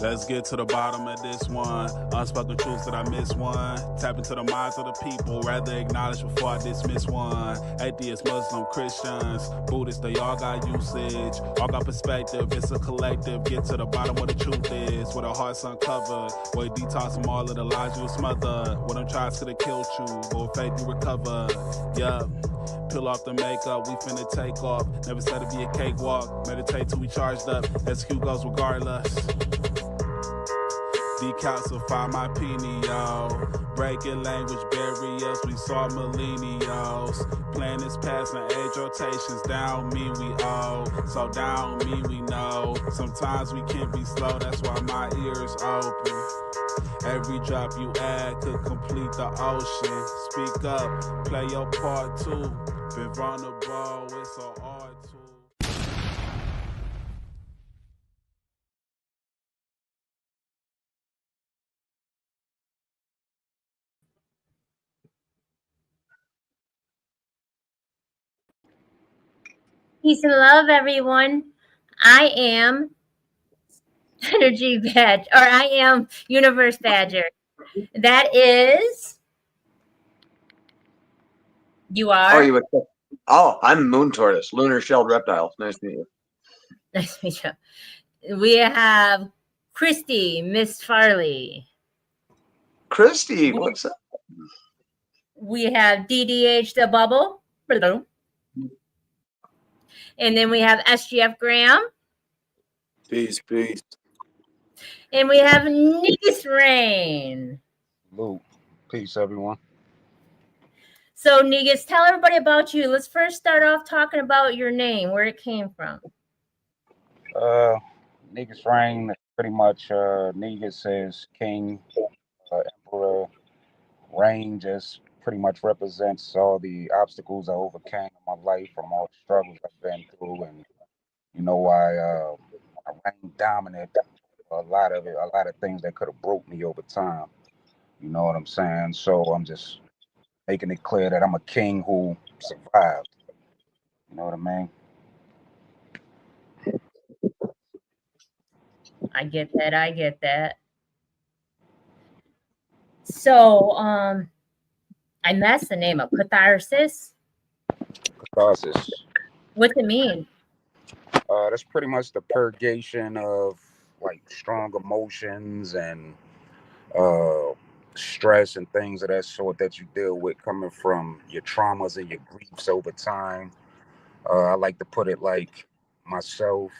Let's get to the bottom of this one. Unspoken truths that I miss one. Tap into the minds of the people, rather acknowledge before I dismiss one. Atheists, Muslim, Christians, Buddhists, they all got usage. All got perspective, it's a collective. Get to the bottom where the truth is. With our hearts uncovered. Where you detox from all of the lies you smothered. When them tries could have killed you, but with faith you recover. Yup. Peel off the makeup, we finna take off. Never said it'd be a cakewalk. Meditate till we charged up. Execute goes regardless. Decalcify my pineal. Breaking language barriers, we saw millennials. Planets passing age rotations, down me we owe. So down me we know. Sometimes we can be slow, that's why my ears open. Every drop you add could complete the ocean. Speak up, play your part too. Been vulnerable, it's so hard to. Peace and love, everyone. I am Energy Badge, or I am Universe Badger. That is, you are. I'm Moon Tortoise, lunar shelled reptile. Nice to meet you. Nice to meet you. We have Christy, Miss Farley. Christy, what's up? We have DDH the Bubble. Hello. And then we have SGF Graham. Peace, peace. And we have Negus Reign. Luke. Peace, everyone. So, Negus, tell everybody about you. Let's first start off talking about your name, where it came from. Negus Reign, pretty much, Negus is king, emperor. Reign just pretty much represents all the obstacles I overcame in my life, from all the struggles I've been through, and you know, I reigned dominant. A lot of things that could have broke me over time. You know what I'm saying? So I'm just making it clear that I'm a king who survived. You know what I mean? I get that. So, I messed the name up. Catharsis. Catharsis. What's it mean? That's pretty much the purgation of like strong emotions and stress and things of that sort that you deal with coming from your traumas and your griefs over time. I like to put it like myself.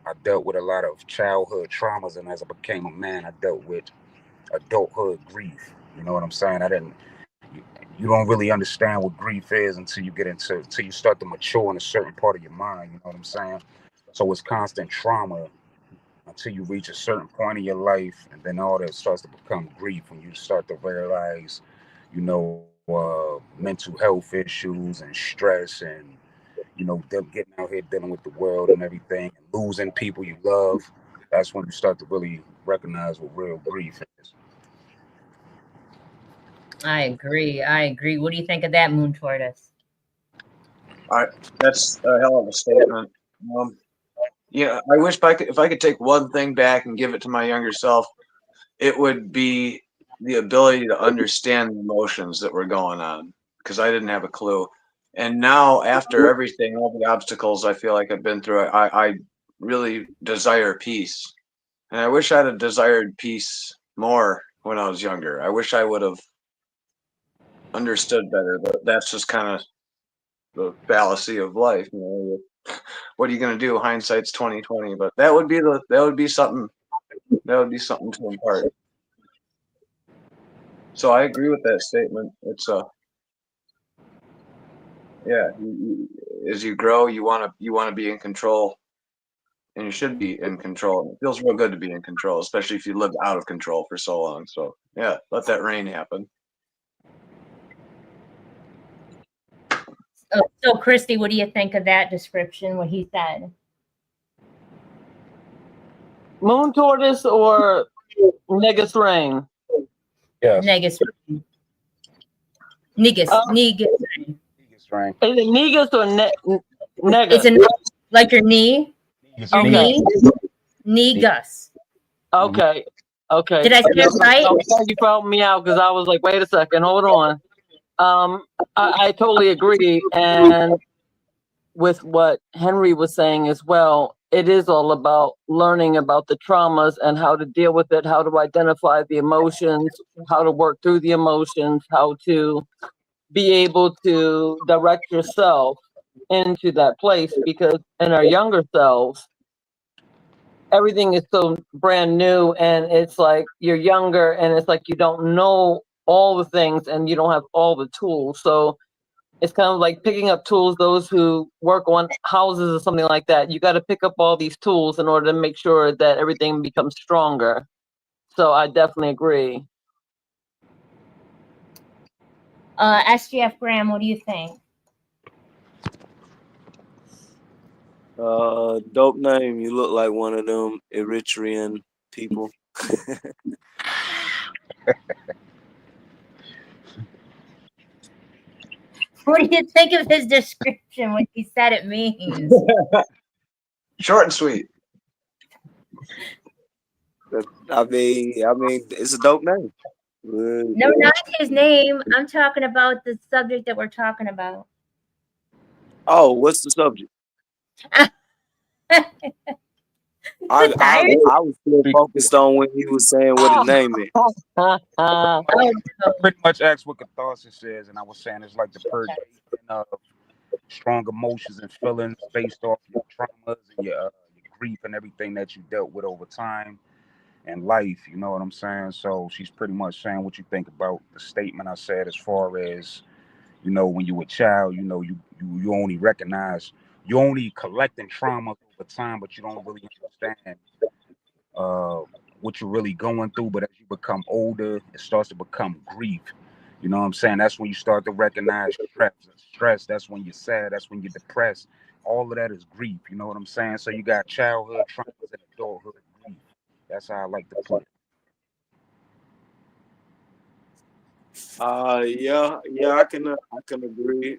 I dealt with a lot of childhood traumas, and as I became a man, I dealt with adulthood grief. You know what I'm saying? You don't really understand what grief is until you start to mature in a certain part of your mind. You know what I'm saying? So it's constant trauma until you reach a certain point in your life, and then all that starts to become grief when you start to realize, you know, mental health issues and stress, and you know, them getting out here dealing with the world and everything, and losing people you love. That's when you start to really recognize what real grief is. I agree. What do you think of that, Moon Tortoise? That's a hell of a statement. Yeah, I wish if I could take one thing back and give it to my younger self, it would be the ability to understand the emotions that were going on, because I didn't have a clue. And now, after everything, all the obstacles I feel like I've been through, I really desire peace. And I wish I'd have desired peace more when I was younger. I wish I would have understood better, but that's just kind of the fallacy of life. You know, what are you going to do? Hindsight's 20/20. But that would be something to impart. So I agree with that statement. It's as you grow, you want to be in control, and you should be in control. It feels real good to be in control, especially if you lived out of control for so long. So yeah, let that reign happen. So, Christy, what do you think of that description, what he said? Moon Tortoise or Negus Reign? Yes. Negus Reign. Negus Reign. Is it Negus or Negus? Is it like your knee? Negus. Your Okay. knee? Negus. Okay. Okay. Did I say it right? Thank you for helping me out because I was like, wait a second, hold on. I totally agree. And with what Henry was saying as well, it is all about learning about the traumas and how to deal with it, how to identify the emotions, how to work through the emotions, how to be able to direct yourself into that place. Because in our younger selves, everything is so brand new, and it's like you're younger and it's like you don't know all the things and you don't have all the tools. So it's kind of like picking up tools. Those who work on houses or something like that, you got to pick up all these tools in order to make sure that everything becomes stronger. So I definitely agree. SGF Graham, what do you think? Dope name. You look like one of them Eritrean people. What do you think of his description when he said it means? Short and sweet. I mean, it's a dope name. No, not his name. I'm talking about the subject that we're talking about. Oh, what's the subject? I was still focused on when he was saying what his name is. Pretty much asked what catharsis is, and I was saying it's like the purgation of strong emotions and feelings based off your traumas and your grief and everything that you dealt with over time and life. You know what I'm saying? So she's pretty much saying what you think about the statement I said, as far as, you know, when you were a child, you know, you only recognize, you only collecting trauma over time, but you don't really understand what you're really going through. But as you become older, it starts to become grief. You know what I'm saying? That's when you start to recognize stress. That's when you're sad. That's when you're depressed. All of that is grief. You know what I'm saying? So you got childhood traumas and adulthood grief. That's how I like to put it. Yeah, I can agree.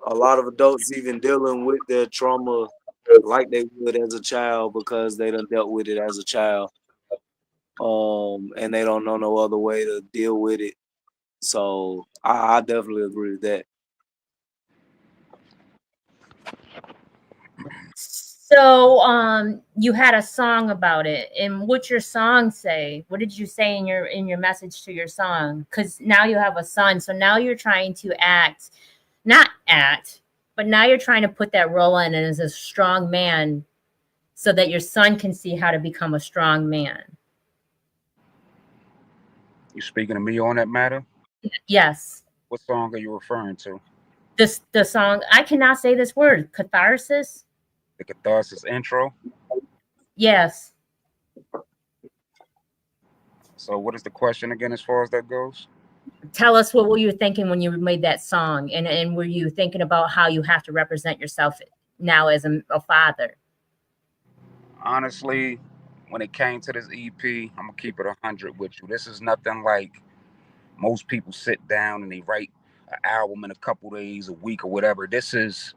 A lot of adults even dealing with their trauma like they would as a child because they done dealt with it as a child. And they don't know no other way to deal with it. So I definitely agree with that. So you had a song about it, and what's your song say? What did you say in your message to your song? Because now you have a son, so now you're trying to not act, but now you're trying to put that role in as a strong man so that your son can see how to become a strong man. You speaking to me on that matter? Yes. What song are you referring to? The song, I cannot say this word, Catharsis. The Catharsis intro? Yes. So what is the question again as far as that goes? Tell us what were you thinking when you made that song, and were you thinking about how you have to represent yourself now as a father? Honestly, when it came to this EP, I'm gonna keep it 100 with you. This is nothing like most people sit down and they write an album in a couple days, a week, or whatever. This is,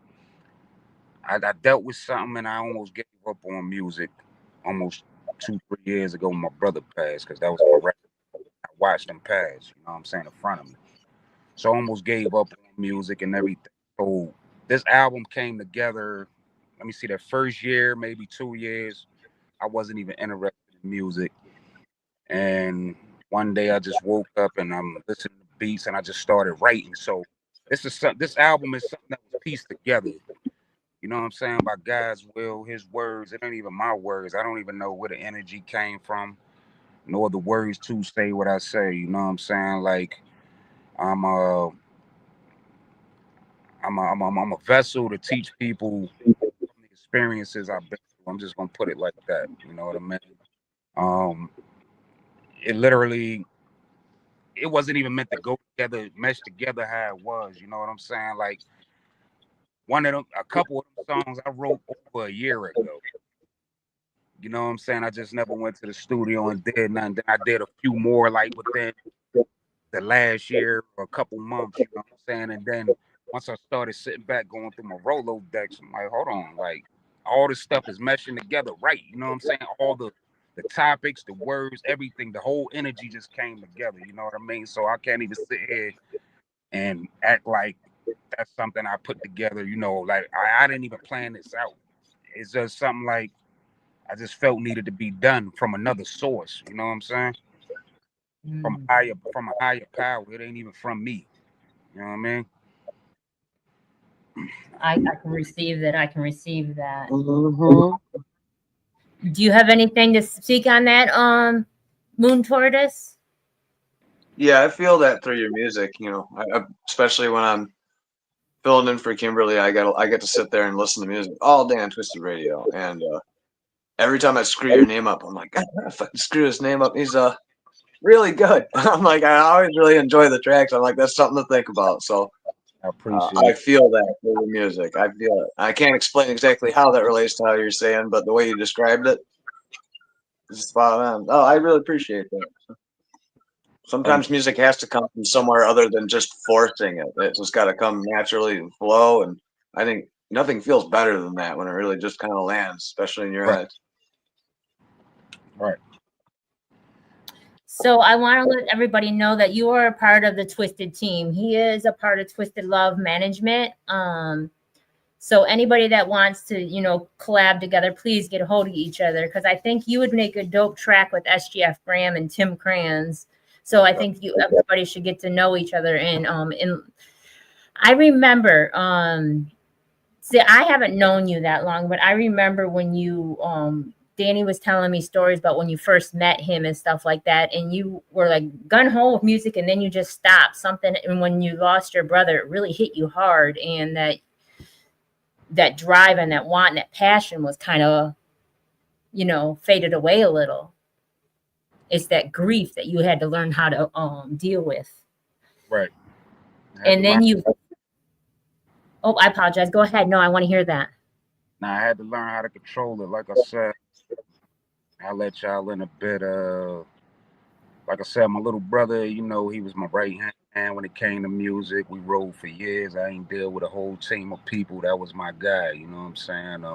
I dealt with something and I almost gave up on music almost 2-3 years ago when my brother passed, because that was my record. I watched him pass, you know what I'm saying, in front of me. So I almost gave up on music and everything. So this album came together, let me see, that first year, maybe 2 years, I wasn't even interested in music. And one day I just woke up and I'm listening to beats and I just started writing. So this album is something that was pieced together. You know what I'm saying? By God's will, his words. It ain't even my words. I don't even know where the energy came from, nor the words to say what I say. You know what I'm saying? Like I'm a I'm a vessel to teach people from the experiences I've been through. I'm just gonna put it like that. You know what I mean? Um, it literally, it wasn't even meant to go together, mesh together how it was. You know what I'm saying? Like a couple of them songs I wrote over a year ago. You know what I'm saying? I just never went to the studio and did nothing. Then I did a few more like within the last year or a couple months. You know what I'm saying? And then once I started sitting back going through my Rolodex, I'm like, hold on, like all this stuff is meshing together, right? You know what I'm saying? All the topics, the words, everything, the whole energy just came together. You know what I mean? So I can't even sit here and act like that's something I put together. You know, like I didn't even plan this out. It's just something like I just felt needed to be done from another source. You know what I'm saying? From a higher power. It ain't even from me. You know what I mean? I can receive that. I can receive that. Mm-hmm. Do you have anything to speak on that, Moon Tortoise? Yeah, I feel that through your music. Especially when I'm filling in for Kimberly, I get to sit there and listen to music all day on Twisted Radio, and every time I screw your name up, I'm like, if I can screw his name up, he's really good. I'm like, I always really enjoy the tracks. I'm like, that's something to think about. So I appreciate I it. feel that through the music. I feel it. I can't explain exactly how that relates to how you're saying, but the way you described it is spot on. Oh, I really appreciate that. Sometimes music has to come from somewhere other than just forcing it. It's just got to come naturally and flow. And I think nothing feels better than that when it really just kind of lands, especially in your head. Right. So I want to let everybody know that you are a part of the Twisted team. He is a part of Twisted Love Management. So anybody that wants to, collab together, please get a hold of each other, because I think you would make a dope track with SGF Graham and Tim Kranz. So I think everybody should get to know each other. And I remember, see, I haven't known you that long, but I remember when you, Danny was telling me stories about when you first met him and stuff like that, and you were like gun ho with music, and then you just stopped something. And when you lost your brother, it really hit you hard, and that drive and that want and that passion was kind of, faded away a little. It's that grief that you had to learn how to deal with. Right. And then oh, I apologize. Go ahead. No, I want to hear that. Now I had to learn how to control it. Like I said, I'll let y'all in a bit. Like I said, my little brother, he was my right hand when it came to music. We rode for years. I ain't deal with a whole team of people. That was my guy. You know what I'm saying?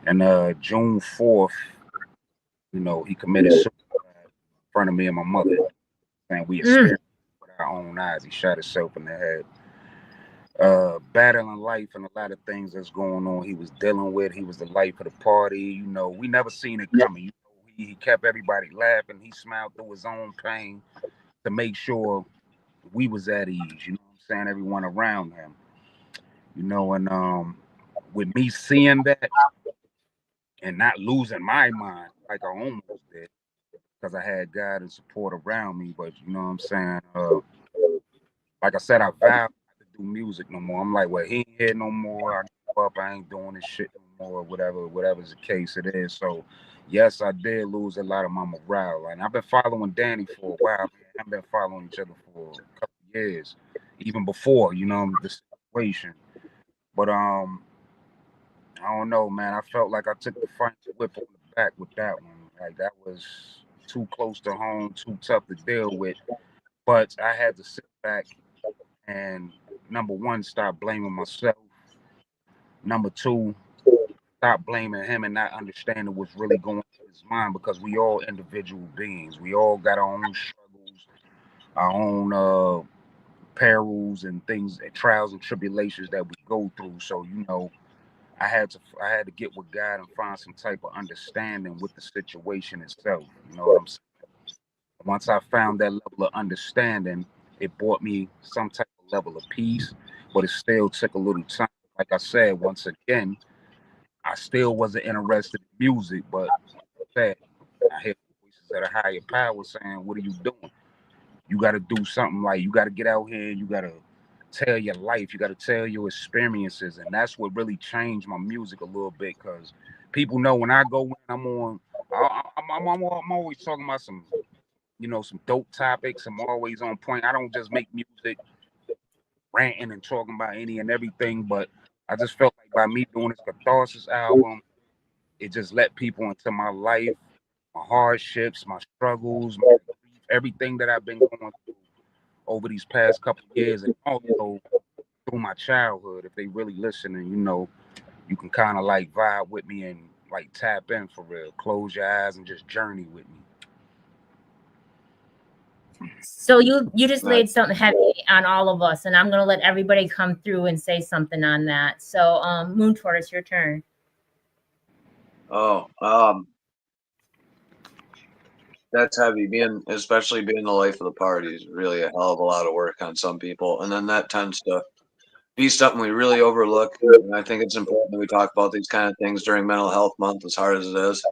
And June 4th, he committed suicide in front of me and my mother. And we experienced it with our own eyes. He shot himself in the head. Battling life and a lot of things that's going on. He was dealing with. He was the life of the party. We never seen it coming. He kept everybody laughing. He smiled through his own pain to make sure we was at ease. You know what I'm saying? Everyone around him. And with me seeing that and not losing my mind like I almost did, because I had God and support around me. But you know what I'm saying? Like I said, I vowed not to do music no more. I'm like, well, he ain't here no more. I give up. I ain't doing this shit no more. Whatever's the case it is. So, yes, I did lose a lot of my morale. And I've been following Danny for a while. I've been following each other for a couple of years, even before, the situation. But I don't know, man. I felt like I took the final whip on the back with that one. Like that was too close to home, too tough to deal with. But I had to sit back and number one, stop blaming myself. Number two, stop blaming him and not understanding what's really going on in his mind, because we all individual beings. We all got our own struggles, our own perils and things, trials and tribulations that we go through. So, I had to get with God and find some type of understanding with the situation itself. You know what I'm saying? Once I found that level of understanding, it brought me some type of level of peace, but it still took a little time. Like I said, once again, I still wasn't interested in music, but I hear voices at a higher power saying, what are you doing? You got to do something. Like, you got to get out here, you got to tell your life, you got to tell your experiences. And that's what really changed my music a little bit, because people know when I go in, I'm always talking about some dope topics. I'm always on point. I don't just make music ranting and talking about any and everything, but I just felt like by me doing this Catharsis album, it just let people into my life, my hardships, my struggles, everything that I've been going through over these past couple of years, and also through my childhood. If they really listening, you can kind of like vibe with me and like tap in for real. Close your eyes and just journey with me. So you just laid something heavy on all of us, and I'm gonna let everybody come through and say something on that. So Moon Tortoise, your turn. Oh, that's heavy. Especially being the life of the party is really a hell of a lot of work on some people, and then that tends to be something we really overlook. And I think it's important that we talk about these kind of things during Mental Health Month, as hard as it is.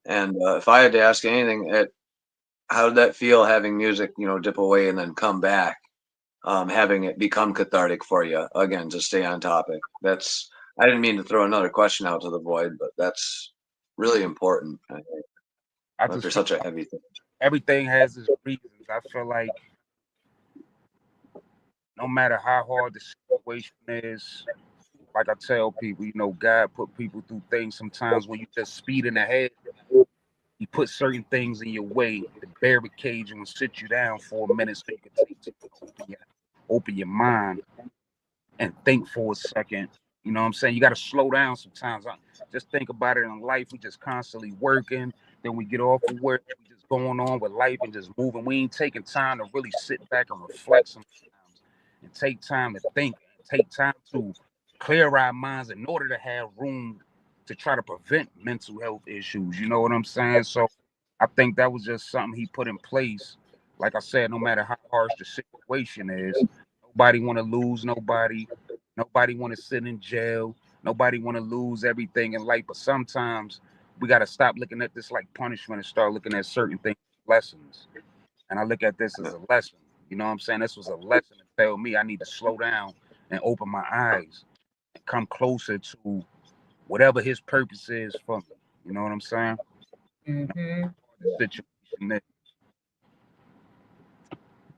And if I had to ask anything, how did that feel having music, dip away and then come back, having it become cathartic for you? Again, to stay on topic. I didn't mean to throw another question out to the void, but that's really important. I think for such a heavy thing. Everything has its reasons. I feel like no matter how hard the situation is, like I tell people, God put people through things sometimes when you just speeding ahead. He put certain things in your way to barricade you and sit you down for a minute so you can open your mind and think for a second. You know what I'm saying? You got to slow down sometimes. Just think about it in life. We just constantly working. Then we get off of work. We just going on with life and just moving. We ain't taking time to really sit back and reflect sometimes and take time to think and take time to clear our minds in order to have room to try to prevent mental health issues. You know what I'm saying? So I think that was just something he put in place. Like I said, no matter how harsh the situation is, nobody want to lose nobody. Nobody want to sit in jail. Nobody want to lose everything in life. But sometimes we got to stop looking at this like punishment and start looking at certain things as lessons. And I look at this as a lesson. You know what I'm saying? This was a lesson to tell me I need to slow down and open my eyes and come closer to whatever his purpose is for me. You know what I'm saying? Mm-hmm. Situation.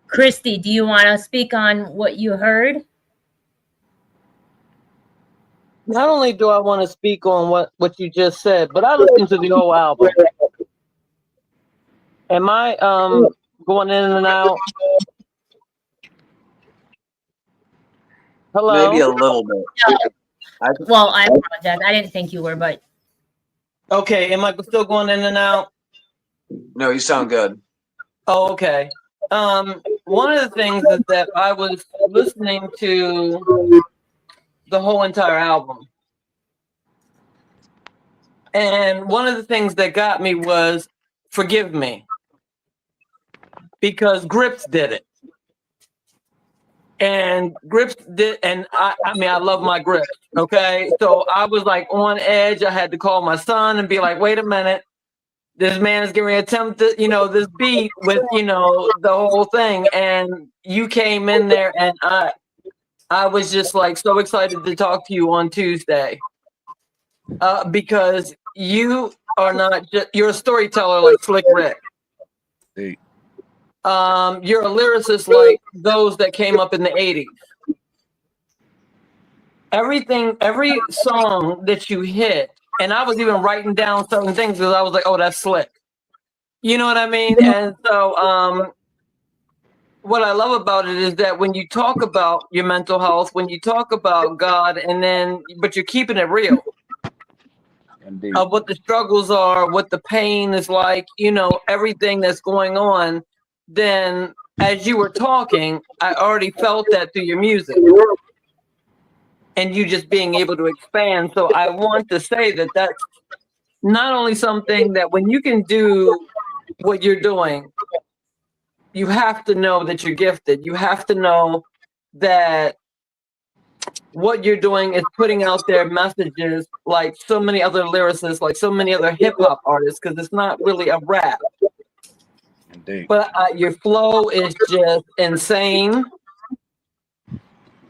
Christy, do you want to speak on what you heard? Not only do I want to speak on what you just said, but I listened to the whole album. Am I going in and out? Hello? Maybe a little bit. Well, I apologize. I didn't think you were, but Okay, am I still going in and out? No, you sound good. Oh, okay. One of the things is that I was listening to the whole entire album. And one of the things that got me was Forgive Me. Because Grips did it. And Grips did, and I mean, I love my Grips, okay? So I was like on edge. I had to call my son and be like, wait a minute. This man is giving me attempt to, this beat with, the whole thing. And you came in there and I was just like so excited to talk to you on Tuesday. Because you are not just, you're a storyteller like Slick Rick. Hey. You're a lyricist like those that came up in the 80s. Every song that you hit, and I was even writing down certain things because I was like, oh, that's slick. You know what I mean? And so what I love about it is that when you talk about your mental health, when you talk about God, but you're keeping it real. Of what the struggles are, what the pain is like, everything that's going on, then as you were talking, I already felt that through your music. And you just being able to expand. So I want to say that that's not only something that when you can do what you're doing, you have to know that you're gifted. You have to know that what you're doing is putting out there messages like so many other lyricists, like so many other hip hop artists, because it's not really a rap. Indeed. But your flow is just insane.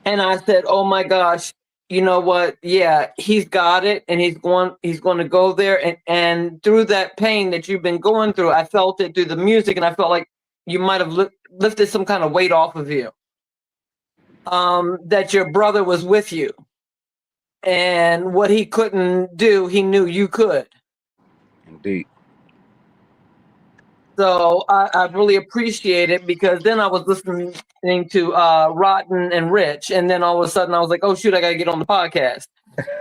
And I said, oh my gosh, you know what? Yeah, he's got it, and he's going to go there. And through that pain that you've been going through, I felt it through the music, and I felt like you might have lifted some kind of weight off of you. That your brother was with you, and what he couldn't do, he knew you could. Indeed. So I really appreciate it, because then I was listening to Rotten and Rich, and then all of a sudden I was like, oh shoot, I gotta get on the podcast.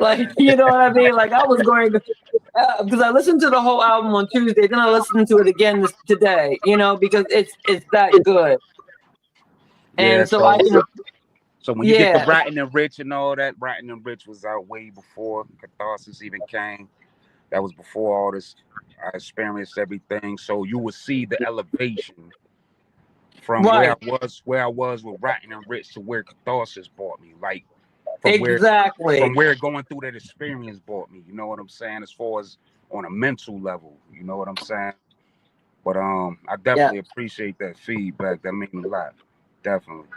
Like, you know what I mean? Like I was going because I listened to the whole album on Tuesday, then I listened to it again today. You know, because it's that good. Yeah, And so I, so when you get the yeah, Rotten and Rich and all that, Rotten and Rich was out way before Catharsis even came. That was before all this. I experienced everything, so you would see the elevation from right, where I was with Rotten and Rich to where Catharsis brought me. Like exactly. from where going through that experience brought me. You know what I'm saying? As far as on a mental level, you know what I'm saying? But I Yeah. definitely appreciate that feedback. That made me laugh. Definitely.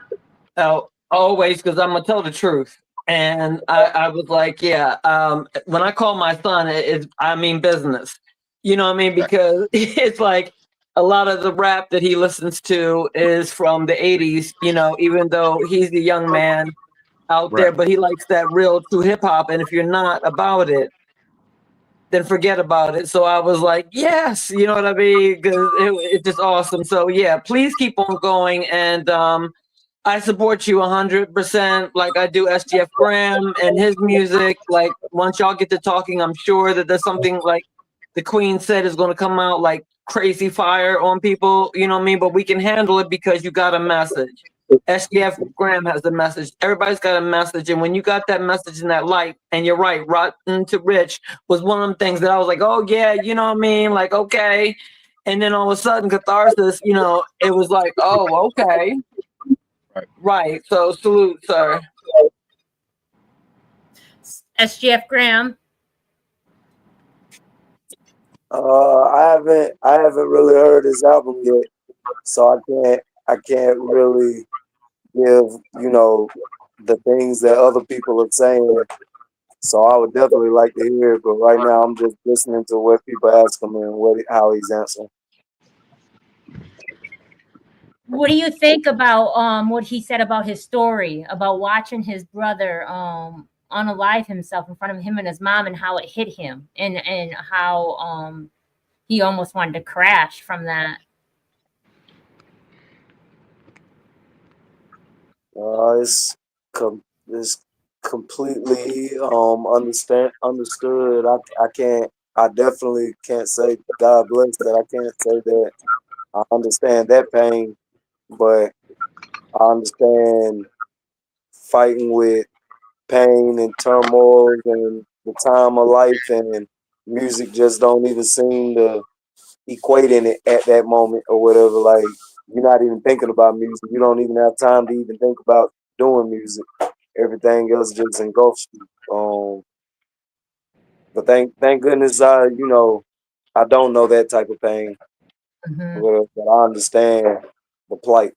Oh, always, because I'm gonna tell the truth. And I was like, yeah. When I call my son, I mean business. You know what I mean? Because it's like a lot of the rap that he listens to is from the '80s. You know, even though he's a young man out there, Right. but he likes that real true hip hop. And if you're not about it, then forget about it. So I was like, yes, you know what I mean? Because it's just awesome. So yeah, please keep on going. And I support you 100%. Like I do SGF Graham and his music. Like once y'all get to talking, I'm sure that there's something like the Queen said is going to come out like crazy fire on people. You know what I mean? But we can handle it because you got a message. SGF Graham has a message. Everybody's got a message. And when you got that message in that light, and you're right, Rotten to Rich was one of them things that I was like, oh yeah, you know what I mean? Like, okay. And then all of a sudden, Catharsis, you know, it was like, oh, okay. Right. So salute, sir. SGF Graham. I haven't really heard his album yet, so I can't really give the things that other people are saying. So I would definitely like to hear it, but right now I'm just listening to what people ask him and how he's answering. What do you think about what he said about his story, about watching his brother unalive himself in front of him and his mom, and how it hit him, and how he almost wanted to crash from that? It's completely understood. I definitely can't say God bless that. I can't say that I understand that pain, but I understand fighting with pain and turmoil and the time of life, and music just don't even seem to equate in it at that moment or whatever. Like you're not even thinking about music. You don't even have time to even think about doing music. Everything else just engulfs you. But thank goodness I don't know that type of pain, but I understand the plight.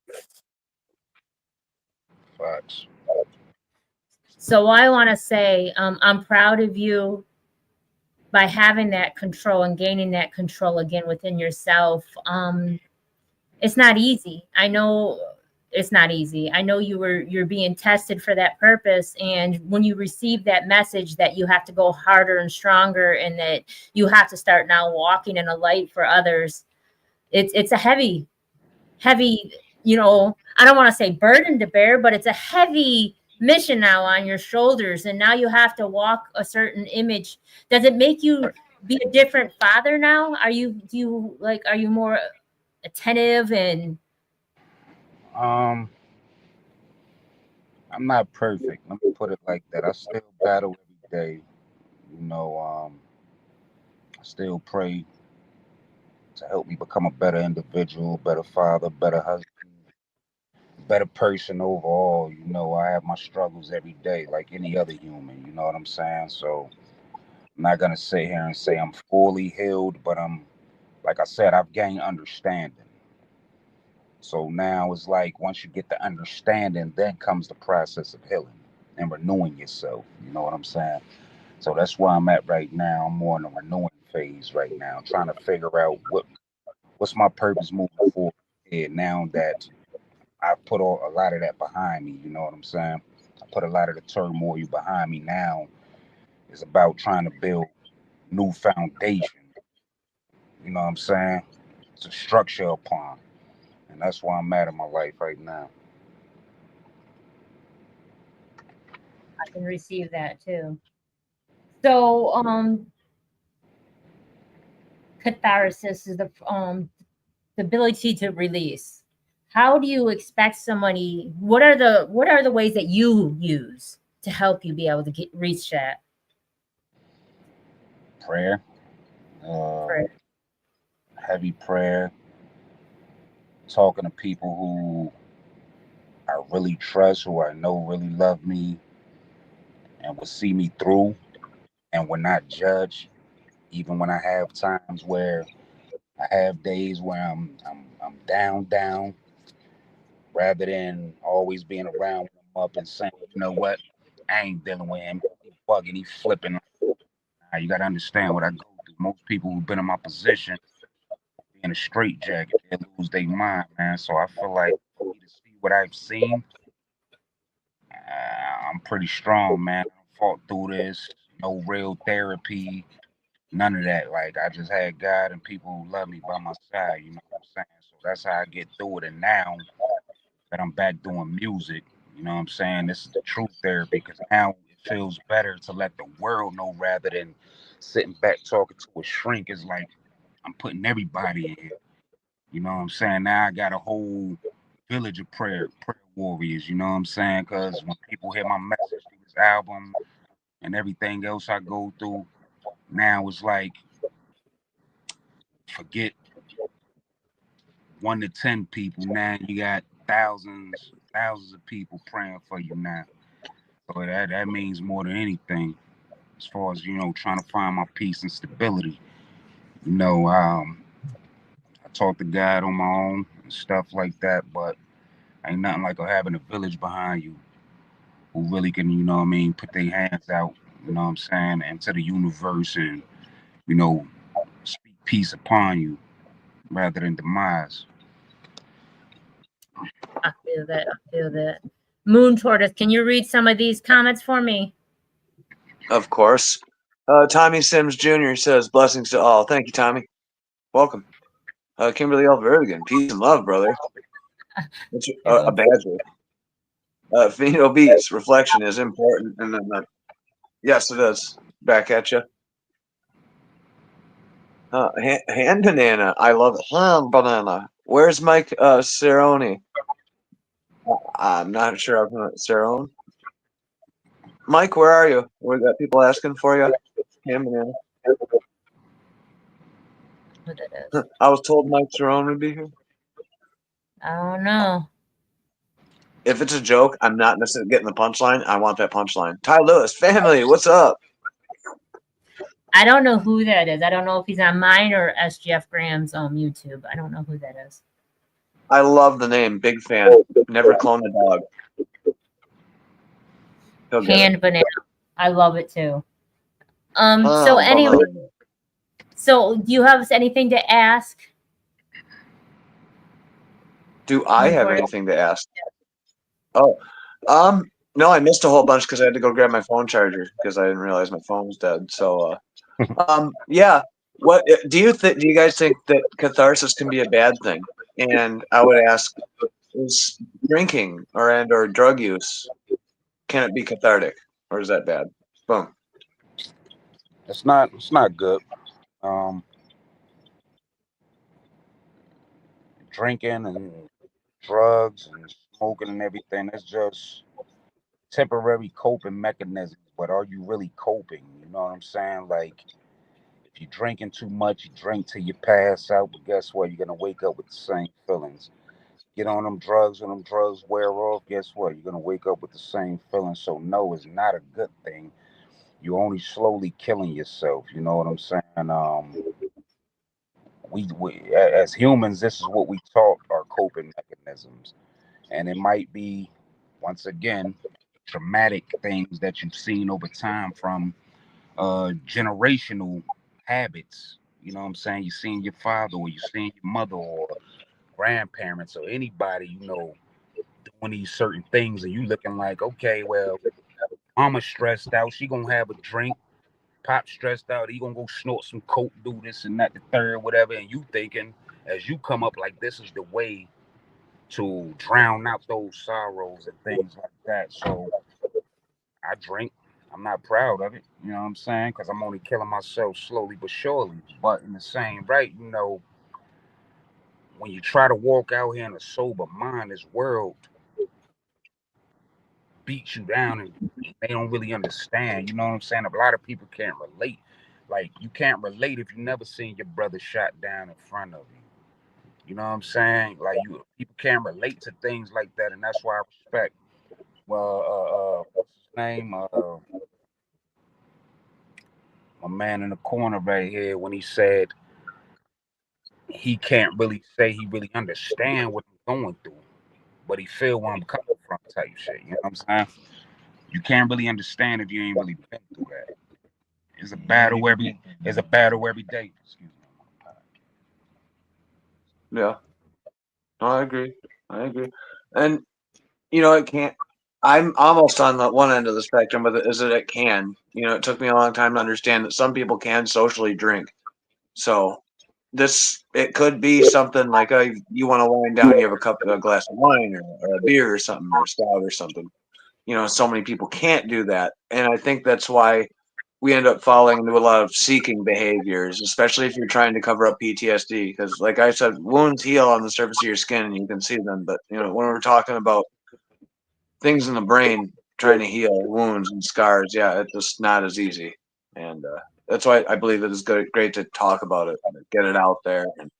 Facts. So I want to say I'm proud of you by having that control and gaining that control again within yourself. It's not easy. I know it's not easy. I know you're being tested for that purpose, and when you receive that message that you have to go harder and stronger, and that you have to start now walking in a light for others, it's a heavy, you know, I don't want to say burden to bear, but it's a heavy mission now on your shoulders, and now you have to walk a certain image. Does it make you be a different father now? Are you more attentive? And Um, I'm not perfect. Let me put it like that. I still battle every day. You know, I still pray to help me become a better individual, better father, better husband, better person overall. You know, I have my struggles every day, like any other human. You know what I'm saying? So I'm not gonna sit here and say I'm fully healed, but like I said, I've gained understanding. So now it's like once you get the understanding, then comes the process of healing and renewing yourself. You know what I'm saying? So that's where I'm at right now. I'm more in a renewing phase right now, trying to figure out what's my purpose moving forward here now that I've put a lot of that behind me. You know what I'm saying? I put a lot of the turmoil behind me now. It's about trying to build new foundation. You know what I'm saying? To structure upon. And that's where I'm at in my life right now. I can receive that too. So, catharsis is the ability to release. How do you expect somebody? What are the ways that you use to help you be able to reach that? Prayer, Prayer. heavy prayer, talking to people who I really trust, who I know really love me and will see me through and will not judge, even when I have times where I have days where I'm down, rather than always being around when I'm up and saying, you know what, I ain't dealing with him. He bugging, he flipping. Now, you gotta understand what I go through. Most people who've been in my position in a straitjacket, they lose their mind, man. So I feel like for me to see what I've seen, I'm pretty strong, man. I fought through this, no real therapy, none of that. Like I just had God and people who love me by my side, you know what I'm saying? So that's how I get through it. And now that I'm back doing music, you know what I'm saying? This is the true therapy because now it feels better to let the world know rather than sitting back talking to a shrink. It's like I'm putting everybody in here. You know what I'm saying? Now I got a whole village of prayer warriors, you know what I'm saying? Because when people hear my message through this album and everything else I go through, now it's like forget 1 to 10 people. Now you got thousands of people praying for you now. So that means more than anything as far as, you know, trying to find my peace and stability. You know, I talk to God on my own and stuff like that, but ain't nothing like having a village behind you who really can, you know what I mean, put their hands out, you know what I'm saying, into the universe and, you know, speak peace upon you rather than demise. I feel that. I feel that. Moon Tortoise, can you read some of these comments for me? Of course. Tommy Sims Jr. says, blessings to all. Thank you, Tommy. Welcome. Kimberly L. Vertigan, peace and love, brother. It's a badger. Pheno Beats, reflection is important. And then, yes, it is. Back at you. Hand banana. I love it. Hand banana. Where's Mike Cerrone? I'm not sure. I'm Cerrone. Mike, where are you? We got people asking for you. Hand banana. What that is? I was told Mike Cerrone would be here. I don't know. If it's a joke, I'm not necessarily getting the punchline. I want that punchline. Ty Lewis, family, what's up? I don't know who that is. I don't know if he's on mine or SGF Graham's YouTube. I don't know who that is. I love the name. Big fan. Never cloned a dog. Hand banana. I love it too. So anyway, so do you have anything to ask? Do I have anything to ask? Oh, no, I missed a whole bunch because I had to go grab my phone charger because I didn't realize my phone was dead. So, yeah. What do you think? Do you guys think that catharsis can be a bad thing? And I would ask, is drinking or drug use, can it be cathartic, or is that bad? Boom. It's not good. Drinking and drugs and smoking and everything, that's just temporary coping mechanisms. But are you really coping? You know what I'm saying? Like if you're drinking too much, you drink till you pass out, but guess what? You're gonna wake up with the same feelings. Get on them drugs, when them drugs wear off, guess what? You're gonna wake up with the same feelings. So no, it's not a good thing. You're only slowly killing yourself. You know what I'm saying? We as humans, this is what we taught our coping mechanisms, and it might be, once again, traumatic things that you've seen over time from generational habits. You know what I'm saying? You're seeing your father, or you're seeing your mother, or grandparents, or anybody, you know, doing these certain things, and you looking like, okay, well, mama stressed out, she gonna have a drink. Pop stressed out, he gonna go snort some coke, do this and that, the third, whatever, and you thinking as you come up like this is the way to drown out those sorrows and things like that. So I drink, I'm not proud of it. You know what I'm saying? Because I'm only killing myself slowly but surely. But in the same right, you know, when you try to walk out here in a sober mind, this world beats you down and they don't really understand. You know what I'm saying? A lot of people can't relate. Like, you can't relate if you never seen your brother shot down in front of you. You know what I'm saying? Like, people can't relate to things like that, and that's why I respect. What's his name? My man in the corner right here, when he said he can't really say he really understand what I'm going through, but he feel where I'm coming from, type shit. You know what I'm saying? You can't really understand if you ain't really been through that. It's a battle every day. Excuse me. Yeah, no, I agree. And you know, it can't. I'm almost on the one end of the spectrum, but is that it can. You know, it took me a long time to understand that some people can socially drink. So it could be something like, oh, you want to wind down, you have a glass of wine or a beer or something or a stout or something. You know, so many people can't do that, and I think that's why we end up falling into a lot of seeking behaviors, especially if you're trying to cover up PTSD. Because, like I said, wounds heal on the surface of your skin and you can see them. But you know, when we're talking about things in the brain trying to heal wounds and scars, yeah, it's just not as easy. And that's why I believe it is great to talk about it, get it out there, and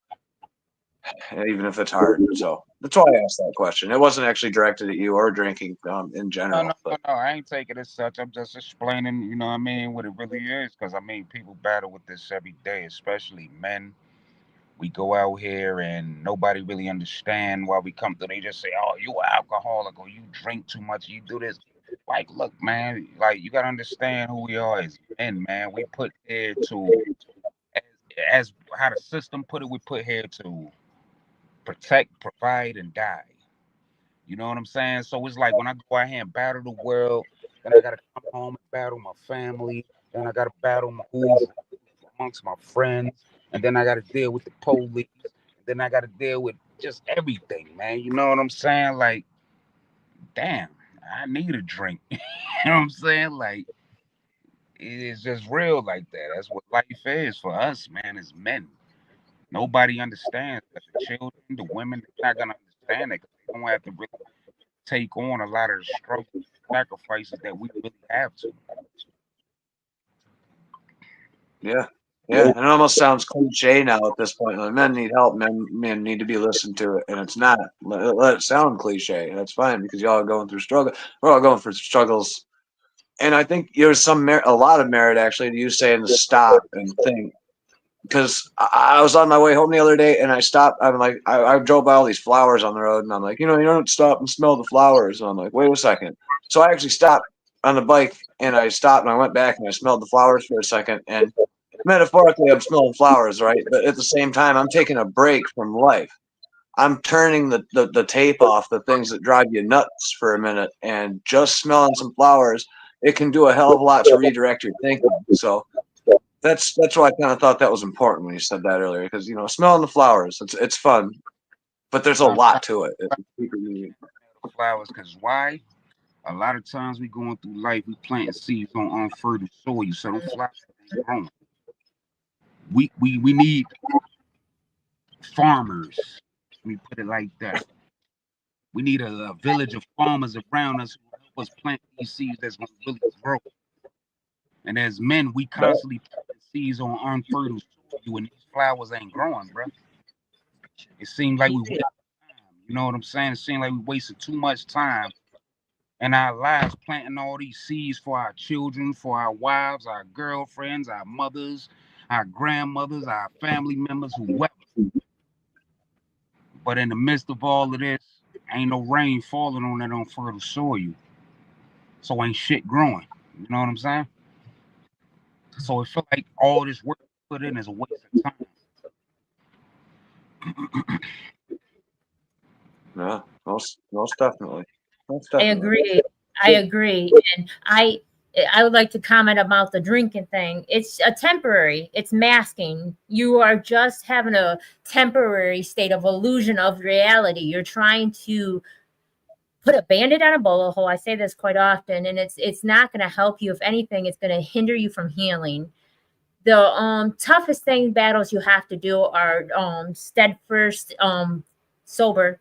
even if it's hard. So that's why I asked that question. It wasn't actually directed at you or drinking in general. No. I ain't taking it as such. I'm just explaining, you know what I mean, what it really is. Because, I mean, people battle with this every day, especially men. We go out here and nobody really understand why we come through. They just say, oh, you an alcoholic or you drink too much, you do this. Like, look, man, like, you got to understand who we are as men, man. We put here to, as how the system put it, we put here to protect, provide, and die. You know what I'm saying? So it's like when I go out here and battle the world, then I gotta come home and battle my family, then I gotta battle my who's amongst my friends, and then I gotta deal with the police, then I gotta deal with just everything, man. You know what I'm saying? Like, damn, I need a drink. You know what I'm saying? Like, it's just real like that. That's what life is for us, man, as men. Nobody understands that. The children, the women, they're not gonna understand it because they don't have to really take on a lot of the struggle sacrifices that we really have to. Yeah. Yeah, and it almost sounds cliche now at this point. Like, men need help. Men need to be listened to, and it's not. Let it sound cliche. That's fine because y'all are going through struggle. We're all going through struggles, and I think there's a lot of merit actually to you saying to stop and think. Because I was on my way home the other day, and I stopped. I'm like, I drove by all these flowers on the road, and I'm like, you know, you don't stop and smell the flowers. And I'm like, wait a second. So I actually stopped on the bike, and I stopped, and I went back, and I smelled the flowers for a second, and metaphorically, I'm smelling flowers, right? But at the same time, I'm taking a break from life. I'm turning the tape off, the things that drive you nuts for a minute, and just smelling some flowers, it can do a hell of a lot to redirect your thinking. So that's why I kind of thought that was important when you said that earlier, because you know, smelling the flowers, it's fun, but there's a lot to it. Flowers, because why? A lot of times we going through life, we planting seeds on unfertile soil, so them flowers ain't growing. We need farmers. Let me put it like that. We need a village of farmers around us who help us plant these seeds that's gonna really grow. And as men, we constantly planting seeds on unfertile soil, and these flowers ain't growing, bro. It seems like we wasting time. You know what I'm saying? It seems like we wasted too much time in our lives planting all these seeds for our children, for our wives, our girlfriends, our mothers, our grandmothers, our family members, whoever. But in the midst of all of this, ain't no rain falling on that unfertile soil. So ain't shit growing. You know what I'm saying? So it feel like all this work put in is a waste of time. Yeah, most definitely. I agree. I agree. And I would like to comment about the drinking thing. It's a temporary, it's masking. You are just having a temporary state of illusion of reality. You're trying to put a band-aid on a bullet hole. I say this quite often, and it's not going to help you. If anything, it's going to hinder you from healing. The toughest battles you have to do are steadfast, sober.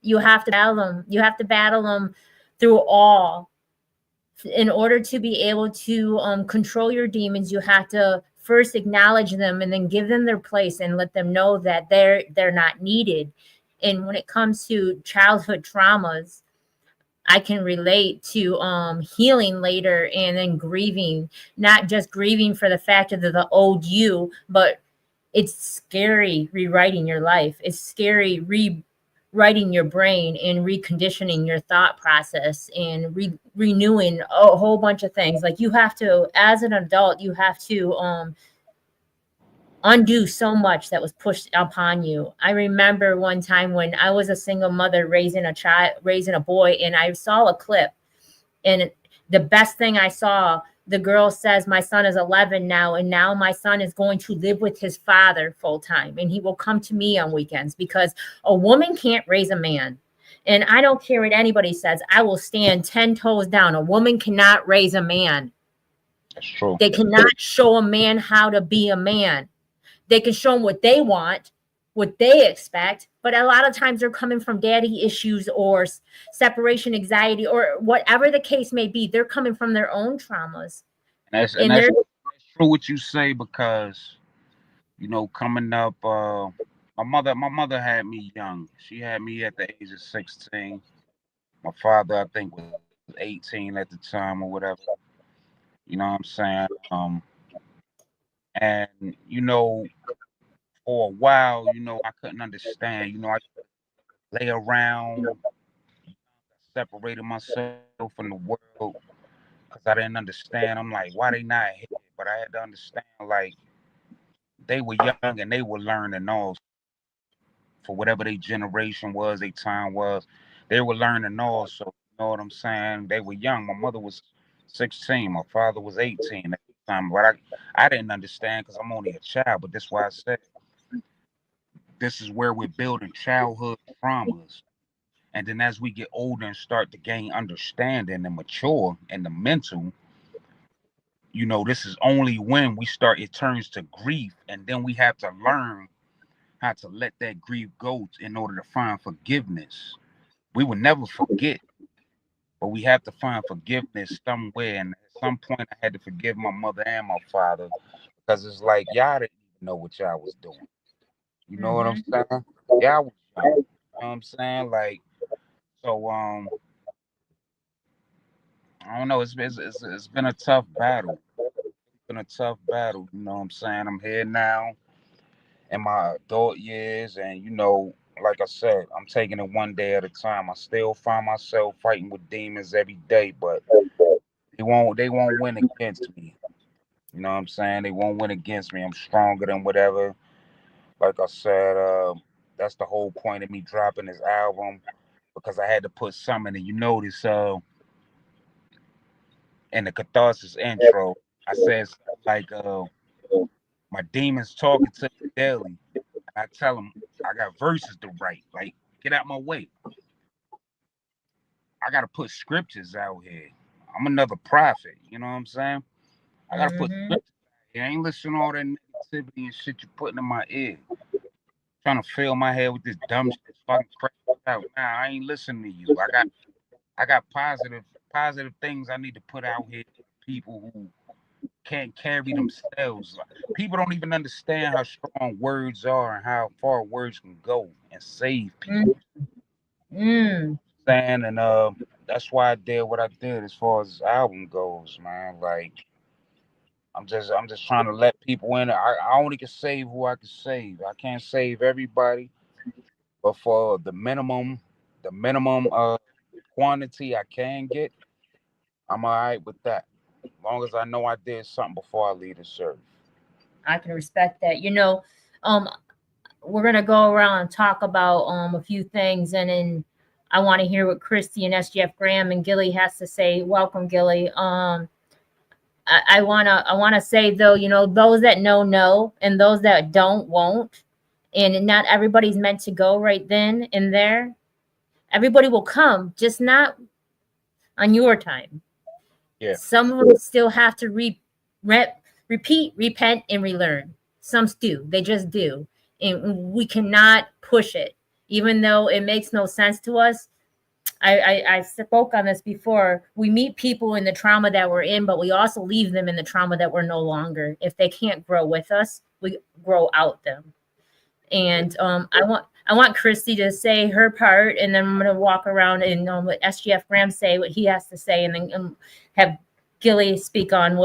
You have to battle them. You have to battle them through all. In order to be able to control your demons, you have to first acknowledge them and then give them their place and let them know that they're not needed. And when it comes to childhood traumas, I can relate to healing later and then grieving, not just grieving for the fact of the old you, but it's scary rewriting your life. It's scary rewriting your brain and reconditioning your thought process and renewing a whole bunch of things. Like you have to, as an adult, you have to undo so much that was pushed upon you. I remember one time when I was a single mother raising a boy, and I saw a clip, and the best thing I saw, the girl says, my son is 11 now, and now my son is going to live with his father full time, and he will come to me on weekends because a woman can't raise a man. And I don't care what anybody says. I will stand 10 toes down. A woman cannot raise a man. That's true. They cannot show a man how to be a man. They can show them what they want, what they expect, but a lot of times they're coming from daddy issues or separation anxiety or whatever the case may be. They're coming from their own traumas. That's true what you say, because you know, coming up, my mother had me young. She had me at the age of 16. My father, I think, was 18 at the time or whatever. You know what I'm saying? And you know, for a while, you know, I couldn't understand. You know, I lay around, separated myself from the world because I didn't understand. I'm like, why they not here? But I had to understand, like, they were young and they were learning all for whatever their generation was, their time was. They were learning all. So, you know what I'm saying? They were young. My mother was 16. My father was 18 at the time. But I didn't understand because I'm only a child. But that's why I said this is where we're building childhood traumas. And then as we get older and start to gain understanding and mature in the mental, you know, this is only when it turns to grief. And then we have to learn how to let that grief go in order to find forgiveness. We will never forget, but we have to find forgiveness somewhere. And at some point, I had to forgive my mother and my father because it's like, y'all didn't even know what y'all was doing. You know what I'm saying? Y'all was young. You know what I'm saying? Like, so, I don't know. It's been a tough battle. It's been a tough battle. You know what I'm saying? I'm here now in my adult years, and you know, like I said, I'm taking it one day at a time. I still find myself fighting with demons every day, but they won't win against me. You know what I'm saying? They won't win against me. I'm stronger than whatever. Like I said, that's the whole point of me dropping this album, because I had to put something in. You notice, in the Catharsis intro, I said something like, my demons talking to me daily. I tell them I got verses to write. Like, get out my way. I got to put scriptures out here. I'm another prophet. You know what I'm saying? I got to put scriptures out here. I ain't listening to all that negativity and shit you're putting in my ear. Trying to fill my head with this dumb shit. Fucking crazy out. Nah, I ain't listening to you. I got positive things I need to put out here for people who can't carry themselves. People don't even understand how strong words are and how far words can go and save people. Saying, and that's why I did what I did as far as this album goes, man. Like, I'm just trying to let people in. I only can save who I can save. I can't save everybody, but for the minimum quantity I can get, I'm all right with that. As long as I know I did something before I leave this earth. I can respect that. You know, we're gonna go around and talk about a few things, and then I want to hear what Christy and SGF Graham and Gilly has to say. Welcome, Gilly. I wanna say though, you know, those that know, and those that don't won't, and not everybody's meant to go right then and there. Everybody will come, just not on your time. Yeah. Some of them still have to repeat, repent, and relearn. Some do. They just do. And we cannot push it. Even though it makes no sense to us, I spoke on this before. We meet people in the trauma that we're in, but we also leave them in the trauma that we're no longer. If they can't grow with us, we grow out them. And I want Christy to say her part, and then I'm going to walk around and let SGF Graham say what he has to say, and then have Gilly speak on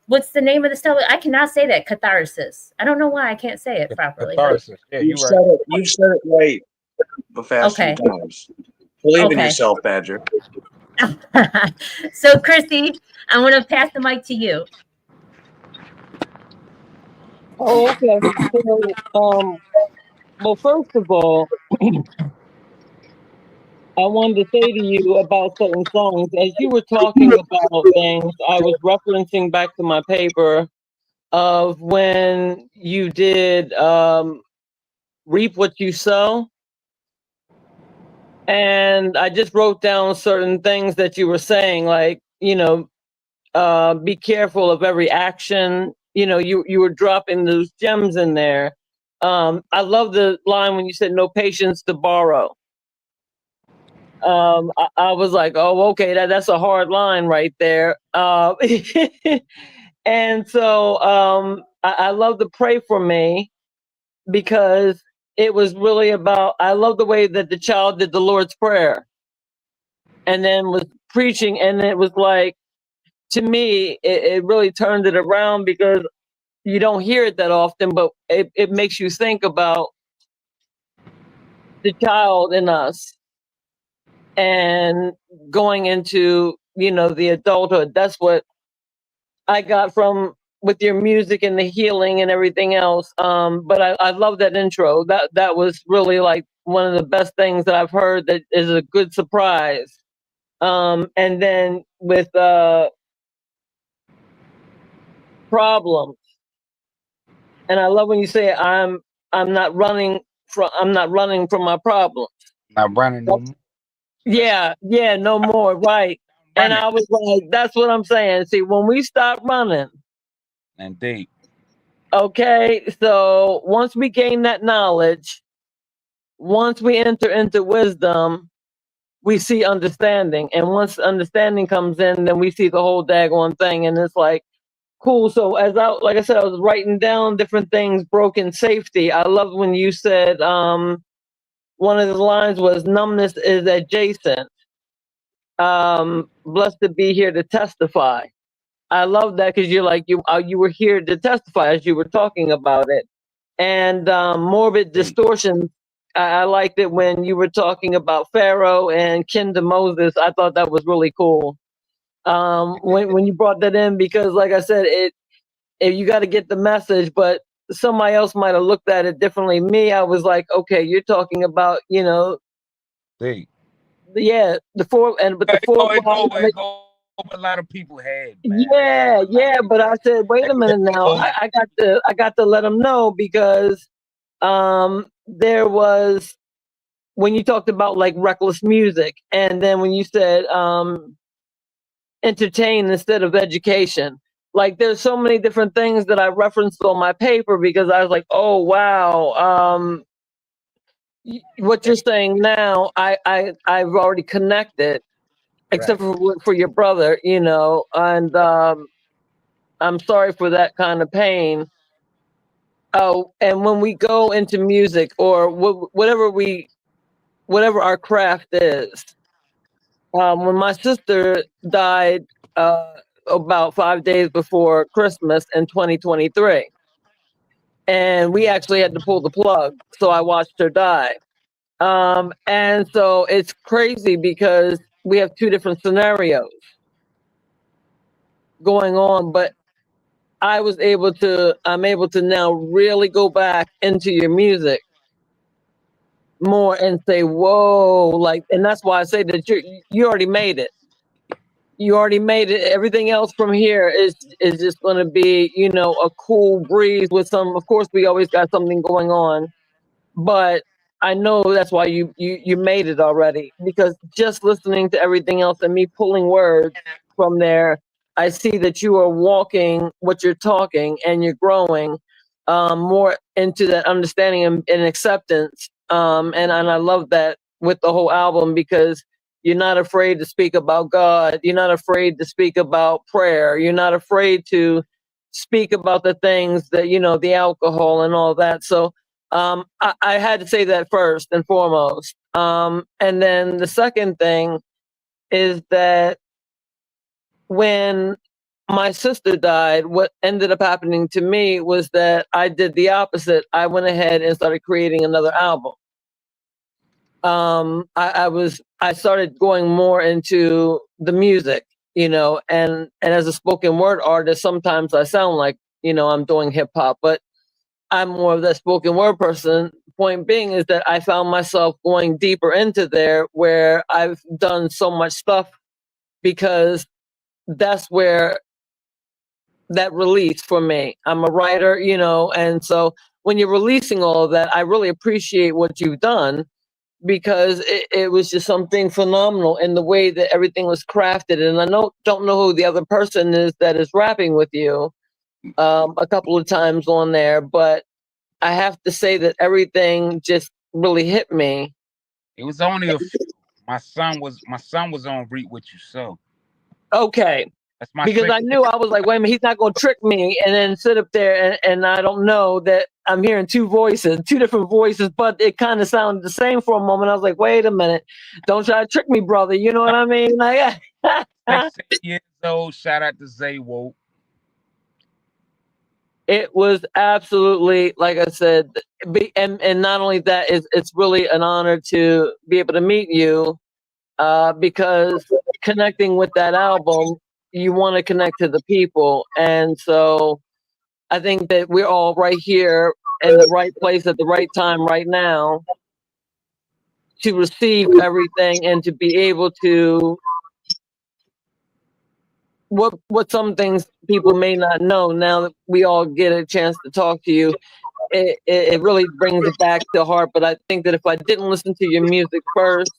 what's the name of the stuff? I cannot say that. Catharsis. I don't know why I can't say it properly. Catharsis. Yeah, You said it. You said it right the past few times. Believe in yourself, Badger. So, Christy, I want to pass the mic to you. Oh, okay. So, well, first of all, I wanted to say to you about certain songs. As you were talking about things, I was referencing back to my paper of when you did Reap What You Sow. And I just wrote down certain things that you were saying, like, be careful of every action. You were dropping those gems in there. I love the line when you said no patience to borrow. I was like, oh, okay, that's a hard line right there. And so I love to Pray For Me, because it was really about, I love the way that the child did the Lord's Prayer and then was preaching. And it was like, to me, it really turned it around, because you don't hear it that often, but it makes you think about the child in us and going into, the adulthood. That's what I got from with your music and the healing and everything else. But I love that intro. That was really like one of the best things that I've heard, that is a good surprise. And then with Problems. And I love when you say I'm not running from my problems. Not running no more. Yeah, no more, right. And I was like, that's what I'm saying. See, when we stop running. Indeed. Okay, so once we gain that knowledge, once we enter into wisdom, we see understanding. And once understanding comes in, then we see the whole daggone thing. And it's like, cool. So like I said, I was writing down different things. Broken safety. I love when you said one of the lines was, numbness is adjacent. Blessed to be here to testify. I love that, because you're like, you were here to testify as you were talking about it. And morbid distortion. I liked it when you were talking about Pharaoh and kin to Moses. I thought that was really cool. When you brought that in, because like I said, you got to get the message, but somebody else might have looked at it differently. Me, I was like, okay, you're talking about, See. Yeah, the four. It go over a lot of people's head, man. Yeah, but I said, wait a minute now. I got to let them know, because there was, when you talked about like reckless music, and then when you said entertain instead of education. Like, there's so many different things that I referenced on my paper, because I was like, oh wow, what you're saying now, I've already connected, except for your brother, and I'm sorry for that kind of pain. Oh, and when we go into music, or whatever our craft is, when my sister died about 5 days before Christmas in 2023, and we actually had to pull the plug, so I watched her die. And so it's crazy, because we have two different scenarios going on, but I'm able to now really go back into your music more and say, whoa, like, and that's why I say that you already made it. You already made it. Everything else from here is just going to be, a cool breeze with some, of course, we always got something going on, but I know that's why you made it already, because just listening to everything else and me pulling words from there, I see that you are walking what you're talking, and you're growing more into that understanding and acceptance. And I love that with the whole album, because you're not afraid to speak about God. You're not afraid to speak about prayer. You're not afraid to speak about the things that, you know, the alcohol and all that. So I had to say that first and foremost. And then the second thing is that when my sister died, what ended up happening to me was that I did the opposite. I went ahead and started creating another album. I started going more into the music, you know, and as a spoken word artist, sometimes I sound like, you know, I'm doing hip hop, but I'm more of that spoken word person. Point being is that I found myself going deeper into there, where I've done so much stuff, because that's where that release for me. I'm a writer, you know, and so when you're releasing all of that, I really appreciate what you've done, because it was just something phenomenal in the way that everything was crafted. And I don't know who the other person is that is rapping with you a couple of times on there, but I have to say that everything just really hit me. It was only a few. My son was on Read What You Sow. Okay. That's my Because I knew, I was like, wait a minute, he's not going to trick me and then sit up there and I don't know that I'm hearing two different voices, but it kind of sounded the same for a moment. I was like, wait a minute, don't try to trick me, brother. You know what I mean? Like, 16 years old. Shout out to Zay Woke. it was absolutely, like I said, and not only that, it's really an honor to be able to meet you, because connecting with that album, you want to connect to the people. And so I think that we're all right here in the right place at the right time right now to receive everything and to be able to what some things people may not know. Now that we all get a chance to talk to you, it really brings it back to heart. But I think that if I didn't listen to your music first,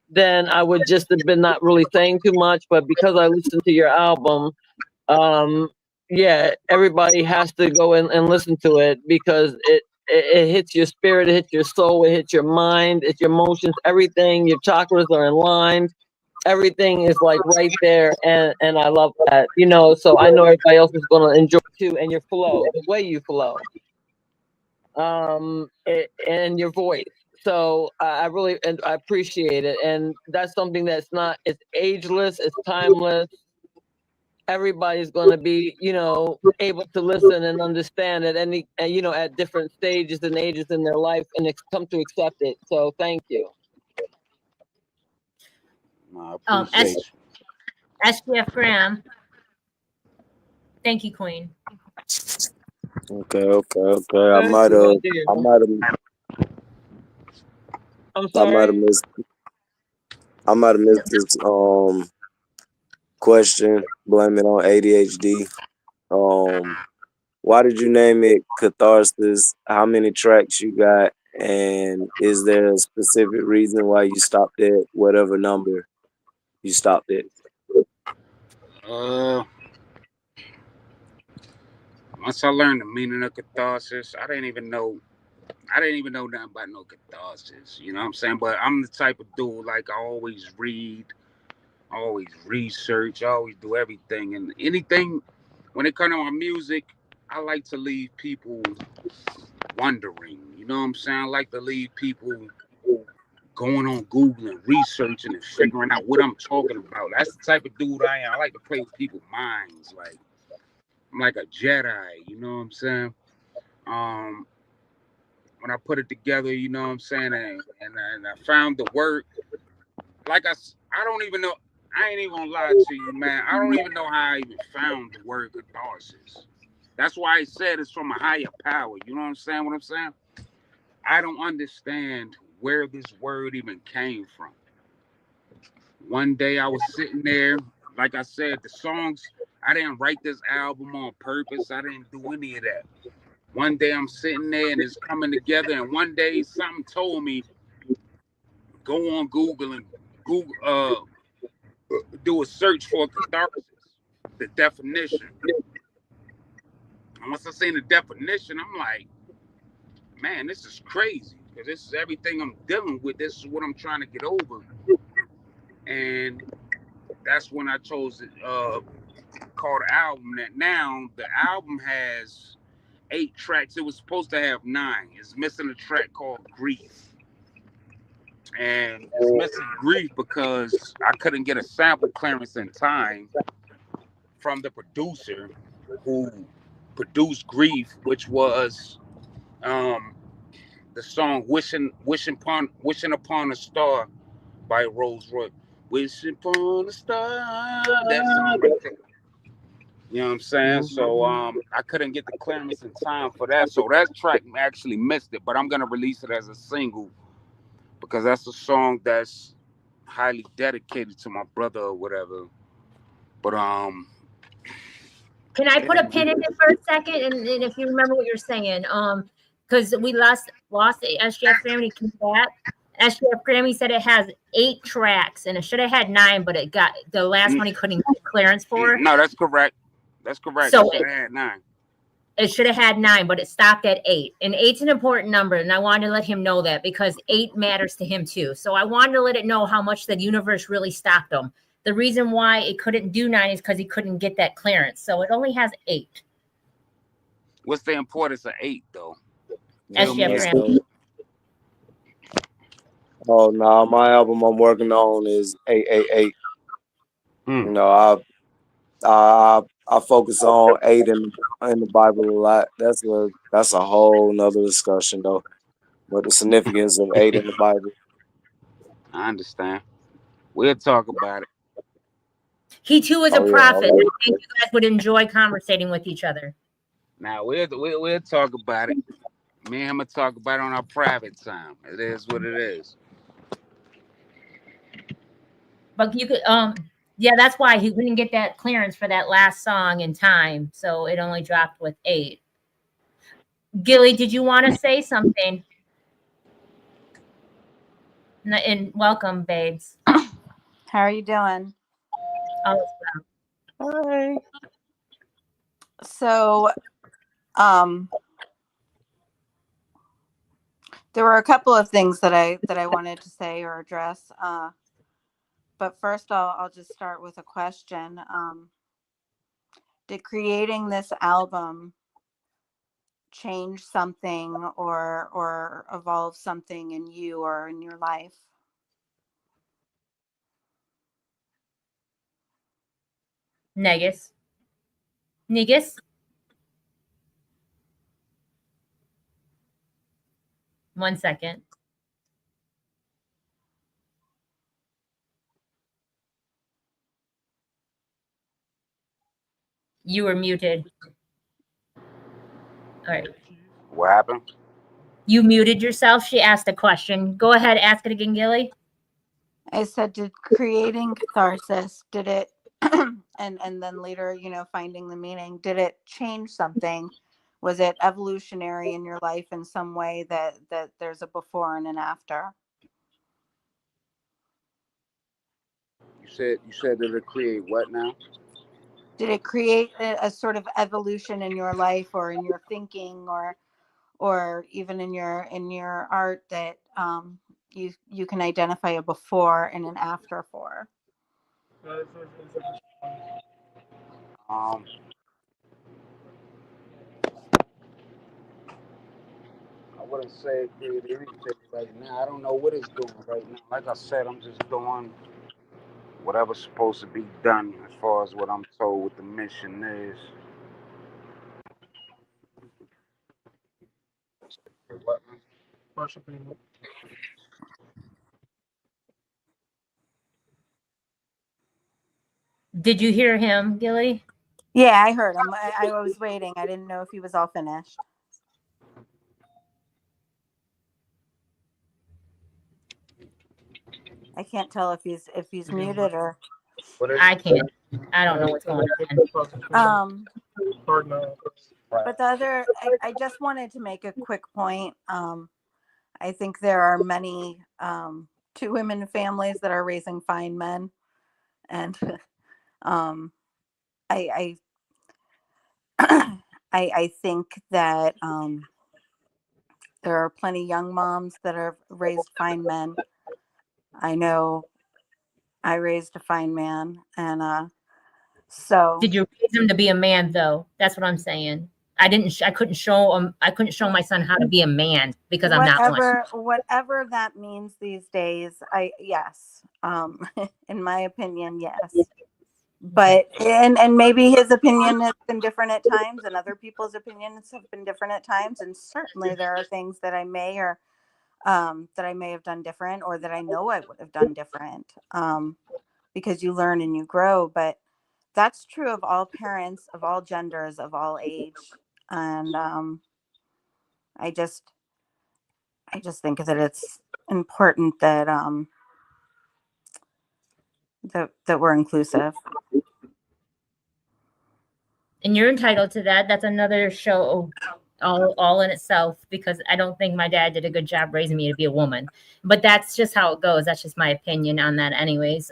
then I would just have been not really saying too much. But because I listened to your album, yeah, everybody has to go and listen to it, because it hits your spirit, it hits your soul, it hits your mind, it's your emotions, everything. Your chakras are in line. Everything is like right there, and I love that. You know, so I know everybody else is gonna enjoy too, and your flow, the way you flow, and your voice. So I really, and I appreciate it, and that's something that's not, it's ageless, it's timeless. Everybody's going to be, you know, able to listen and understand at any, you know, at different stages and ages in their life, and come to accept it. So thank you. No, I appreciate you. SGF Graham. Thank you, Queen. Okay. I Thank might you, my have, dear. I'm I might have sorry. missed, I might have missed this question. Blame it on ADHD. Why did you name it Catharsis? How many tracks you got? And is there a specific reason why you stopped at whatever number you stopped at? Once I learned the meaning of catharsis, I didn't even know nothing about no catharsis. You know what I'm saying? But I'm the type of dude, like, I always read, I always research, I always do everything. And anything, when it comes to my music, I like to leave people wondering. You know what I'm saying? I like to leave people going on Google and researching and figuring out what I'm talking about. That's the type of dude I am. I like to play with people's minds. Like, I'm like a Jedi, you know what I'm saying? Um, when I put it together, you know what I'm saying, and I found the word. Like I don't even know. I ain't even gonna lie to you, man. I don't even know how I even found the word catharsis. That's why I said it's from a higher power. You know what I'm saying? What I'm saying? I don't understand where this word even came from. One day I was sitting there, like I said, the songs. I didn't write this album on purpose. I didn't do any of that. One day I'm sitting there and it's coming together, and one day something told me go on Google and do a search for catharsis, the definition. And once I seen the definition, I'm like, man, this is crazy because this is everything I'm dealing with. This is what I'm trying to get over, and that's when I chose it. Called the album. That now the album has 8 tracks. It was supposed to have 9. It's missing a track called Grief. And it's missing Grief because I couldn't get a sample clearance in time from the producer who produced Grief, which was the song Wishing Upon a Star by Rose Roy. Wishing upon a star. That song right there. You know what I'm saying? So I couldn't get the clearance in time for that. So that track actually missed it, but I'm gonna release it as a single because that's a song that's highly dedicated to my brother or whatever. But Can I put a pin in it for a second? And if you remember what you're saying, because we lost SGF Grammy came back. SGF Grammy said it has 8 tracks and it should have had 9, but it got the last one he couldn't get clearance for. No, that's correct. That's correct. So it had 9. It should have had 9, but it stopped at 8. And 8's an important number, and I wanted to let him know that because 8 matters to him too. So I wanted to let it know how much the universe really stopped him. The reason why it couldn't do 9 is because he couldn't get that clearance. So it only has 8. What's the importance of 8 though? SGF Grammy. Oh no, my album I'm working on is 888. You know, I focus on 8 in the Bible a lot. That's a whole nother discussion though. But the significance of 8 in the Bible. I understand. We'll talk about it. He too is a prophet. I think you guys would enjoy conversating with each other. Now we'll talk about it. Me and him will talk about it on our private time. It is what it is. But you could yeah, that's why he couldn't get that clearance for that last song in time. So it only dropped with 8. Gilly, did you want to say something? And welcome, babes. How are you doing? All is well. Hi. So, there were a couple of things that I wanted to say or address. But first, I'll just start with a question. Did creating this album change something or evolve something in you or in your life? Negus. 1 second. You were muted. All right. What happened? You muted yourself. She asked a question. Go ahead, ask it again, Gilly. I said, did creating Catharsis, did it, and then later, finding the meaning, did it change something? Was it evolutionary in your life in some way that there's a before and an after? You said did it create what now? Did it create a sort of evolution in your life or in your thinking or even in your art that you can identify a before and an after for? I wouldn't say it created anything right now. I don't know what it's doing right now. Like I said, I'm just doing whatever's supposed to be done as far as what I'm told what the mission is. What? Did you hear him, Gilly? Yeah, I heard him. I was waiting. I didn't know if he was all finished. I can't tell if he's muted or. I can't. I don't know what's going on. But the other, I just wanted to make a quick point. I think there are many two women families that are raising fine men, and I I think that there are plenty young moms that have raised fine men. I know I raised a fine man, and so Did you raise him to be a man though? That's what I'm saying. I couldn't show him. I couldn't show my son how to be a man because I'm not one. whatever that means these days, yes. In my opinion, yes. But and maybe his opinion has been different at times, and other people's opinions have been different at times, and certainly there are things that I may have done different, or that I know I would have done different, because you learn and you grow. But that's true of all parents, of all genders, of all age, and I just think that it's important that that we're inclusive. And you're entitled to that. That's another show all in itself, because I don't think my dad did a good job raising me to be a woman. But that's just how it goes. That's just my opinion on that anyways.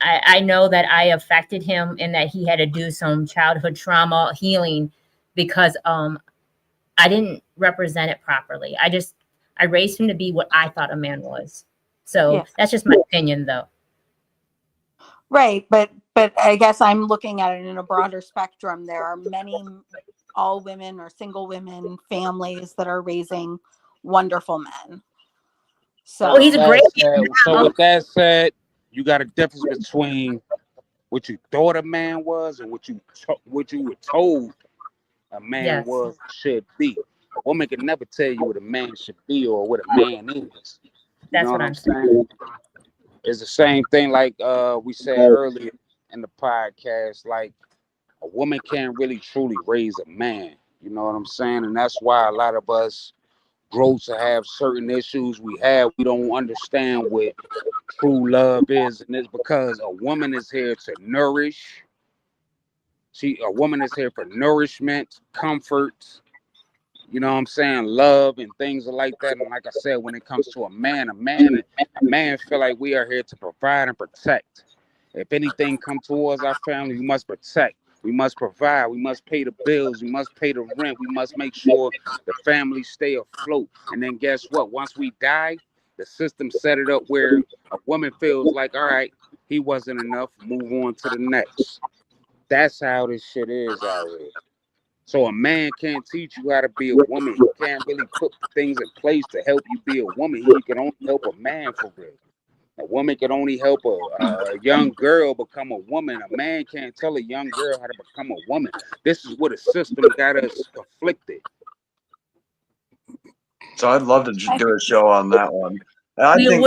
I know that I affected him and that he had to do some childhood trauma healing because I didn't represent it properly. I raised him to be what I thought a man was. So Yes. That's just my opinion though. Right, but I guess I'm looking at it in a broader spectrum. There are many all women or single women families that are raising wonderful men. So he's a great man. So with that said, you got a difference between what you thought a man was and what you were told a man was should be. A woman can never tell you what a man should be or what a man is. That's what I'm saying. It's the same thing like we said earlier in the podcast, like a woman can't really truly raise a man. You know what I'm saying? And that's why a lot of us grow to have certain issues we don't understand what true love is. And it's because a woman is here to nourish. A woman is here for nourishment, comfort, you know what I'm saying, love and things like that. And like I said, when it comes to a man feel like we are here to provide and protect. If anything come towards our family, we must protect. We must provide. We must pay the bills. We must pay the rent. We must make sure the family stay afloat. And then guess what? Once we die, the system set it up where a woman feels like, all right, he wasn't enough. Move on to the next. That's how this shit is out here. So a man can't teach you how to be a woman. He can't really put things in place to help you be a woman. He can only help a man for real. A woman can only help a young girl become a woman. A man can't tell a young girl how to become a woman. This is what a system got us conflicted. So I'd love to do a show on that one. I think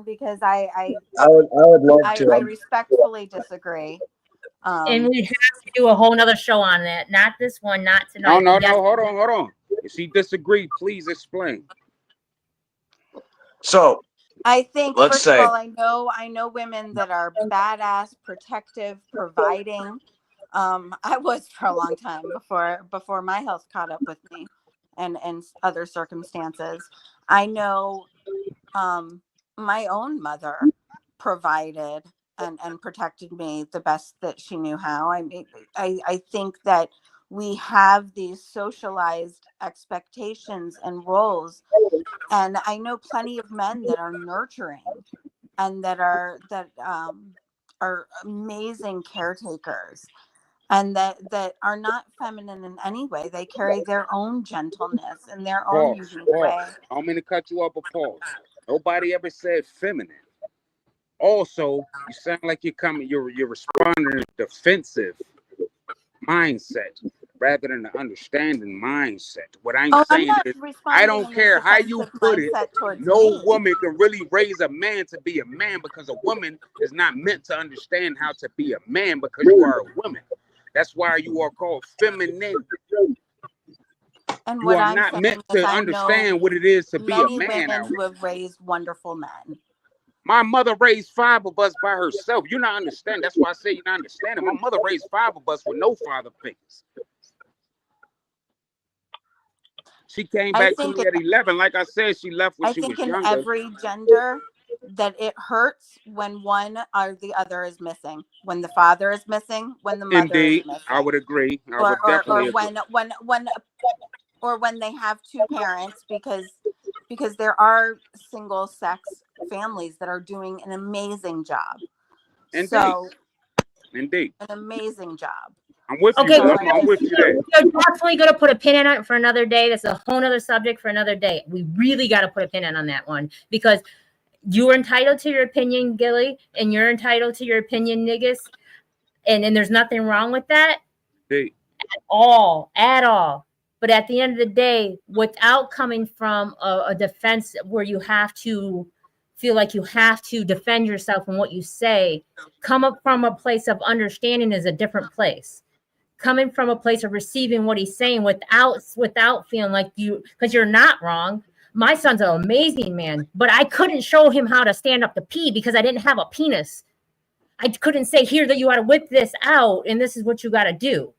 because I would love to. I respectfully disagree. And we have to do a whole nother show on that. Not this one, not tonight. No, hold on. If she disagreed, please explain. So I think first of all, I know women that are badass, protective, providing. I was for a long time before my health caught up with me and other circumstances. I know my own mother provided and protected me the best that she knew how. I think that we have these socialized expectations and roles, and I know plenty of men that are nurturing and that are amazing caretakers, and that are not feminine in any way. They carry their own gentleness and their own unique way. I don't mean to cut you off, but pause. Nobody ever said feminine. Also, you sound like you're responding in a defensive mindset rather than an understanding mindset. What I'm saying is, I don't care how you put it. No woman can really raise a man to be a man, because a woman is not meant to understand how to be a man because you are a woman. That's why you are called feminine. And you are not meant to understand what it is to be a man. Many women who have raised wonderful men. My mother raised 5 of us by herself. You're not understanding. That's why I say you're not understanding. My mother raised 5 of us with no father figures. She came back to me at 11. Like I said, she left when she was younger. I think in every gender that it hurts when one or the other is missing. When the father is missing, when the mother is missing. I would agree. I would definitely agree. Or when they have 2 parents, because there are single sex families that are doing an amazing job. Indeed. So, indeed, an amazing job. I'm with you. I'm with you there. We're definitely going to put a pin in it for another day. That's a whole other subject for another day. We really got to put a pin in on that one, because you're entitled to your opinion, Gilly, and you're entitled to your opinion, Negus, and there's nothing wrong with that at all. But at the end of the day, without coming from a defense where you have to feel like you have to defend yourself in what you say, come up from a place of understanding is a different place. Coming from a place of receiving what he's saying without feeling like because you're not wrong. My son's an amazing man, but I couldn't show him how to stand up to pee because I didn't have a penis. I couldn't say here that you got to whip this out and this is what you got to do.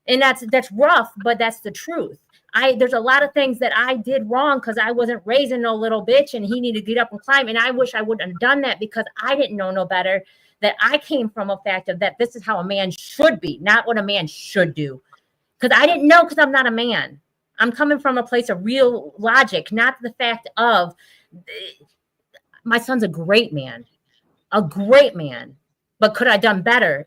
And that's rough, but that's the truth. There's a lot of things that I did wrong because I wasn't raising no little bitch and he needed to get up and climb. And I wish I wouldn't have done that because I didn't know no better. That I came from a fact of that this is how a man should be, not what a man should do. Because I didn't know, because I'm not a man. I'm coming from a place of real logic, not the fact of my son's a great man. But could I done better?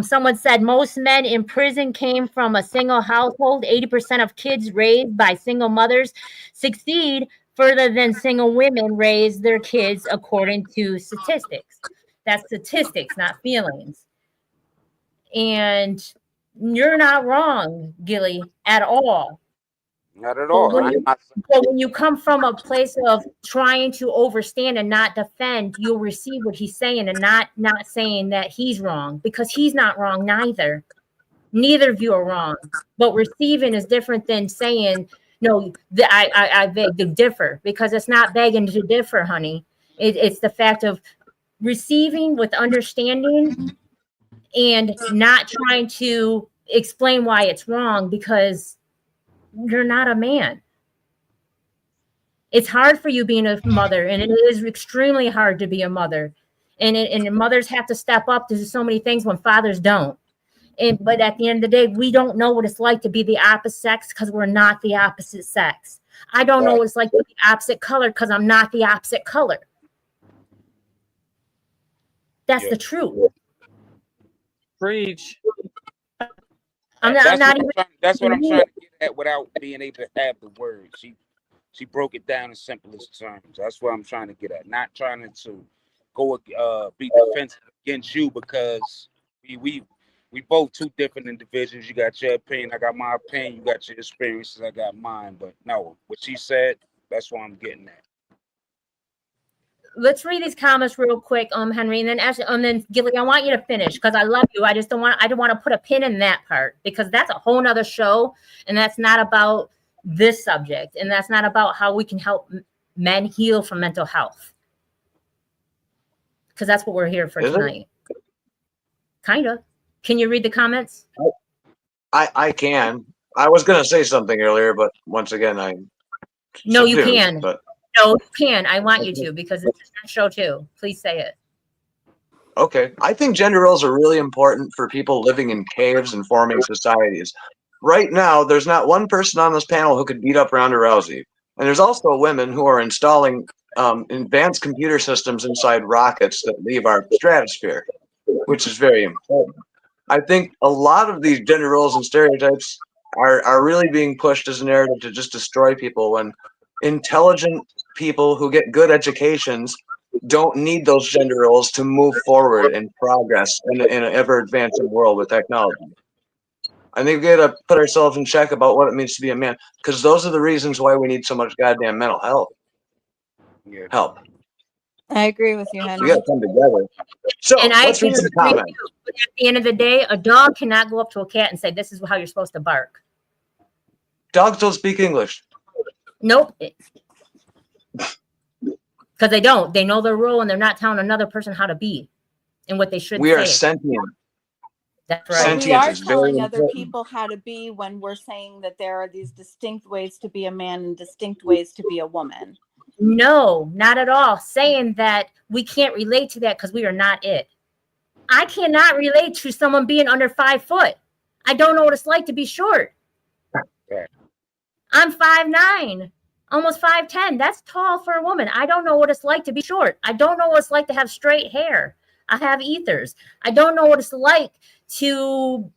Someone said most men in prison came from a single household. 80% of kids raised by single mothers succeed further than single women raise their kids, according to statistics. That's statistics, not feelings. And you're not wrong, Gilly, at all. Not at all. But when you come from a place of trying to overstand and not defend, you'll receive what he's saying and not saying that he's wrong, because he's not wrong neither. Neither of you are wrong. But receiving is different than saying, no, I beg to differ, because it's not begging to differ, honey. It's the fact of receiving with understanding and not trying to explain why it's wrong, because you're not a man. It's hard for you being a mother, and it is extremely hard to be a mother. And mothers have to step up to so many things when fathers don't. But at the end of the day, we don't know what it's like to be the opposite sex because we're not the opposite sex. I don't know what it's like to be the opposite color because I'm not the opposite color. That's the truth. Preach. That's what I'm trying to get at without being able to have the words. She broke it down in simplest terms. That's what I'm trying to get at. Not trying to go be defensive against you, because we both 2 different individuals. You got your opinion, I got my opinion. You got your experiences, I got mine. But no, what she said, that's what I'm getting at. Let's read these comments real quick, Henry, and then Gilly, I want you to finish because I love you. I don't want to put a pin in that part, because that's a whole nother show, and that's not about this subject, and that's not about how we can help men heal from mental health, because that's what we're here for tonight. Kind of. Can you read the comments? I can. I was going to say something earlier, but once again, No, you can. No, you can. I want you to, because it's a show too. Please say it. Okay. I think gender roles are really important for people living in caves and forming societies. Right now, there's not one person on this panel who could beat up Ronda Rousey. And there's also women who are installing advanced computer systems inside rockets that leave our stratosphere, which is very important. I think a lot of these gender roles and stereotypes are really being pushed as a narrative to just destroy people, when intelligent people who get good educations don't need those gender roles to move forward and progress in an ever-advancing world with technology. I think we got to put ourselves in check about what it means to be a man, because those are the reasons why we need so much goddamn mental health help. I agree with you, Henry. We got to come together. So let's read some comments. But at the end of the day, a dog cannot go up to a cat and say, "This is how you're supposed to bark." Dogs don't speak English. Nope. Because they don't. They know their role and they're not telling another person how to be and what they should We say. are sentient. That's But right. we are Sentience is very telling other important. people how to be when we're saying that there are these distinct ways to be a man and distinct ways to be a woman. No, not at all. Saying that we can't relate to that because we are not it. I cannot relate to someone being under 5 foot. I don't know what it's like to be short. Right. I'm 5'9", almost 5'10". That's tall for a woman. I don't know what it's like to be short. I don't know what it's like to have straight hair. I have ethers. I don't know what it's like to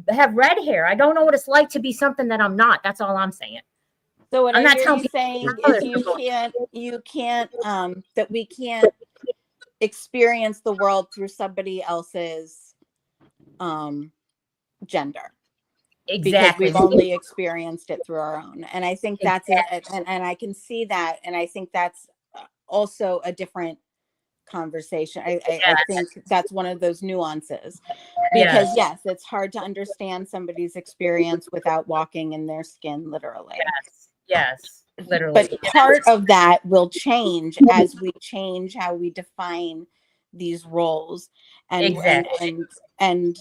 have red hair. I don't know what it's like to be something that I'm not. That's all I'm saying. So what I'm I not hear telling you people saying color is people. that we can't experience the world through somebody else's gender. Because Exactly. we've only experienced it through our own. And I think that's and I can see that. And I think that's also a different conversation. I think that's one of those nuances. Because yes, it's hard to understand somebody's experience without walking in their skin, literally. Yes, literally. But part of that will change as we change how we define these roles, and and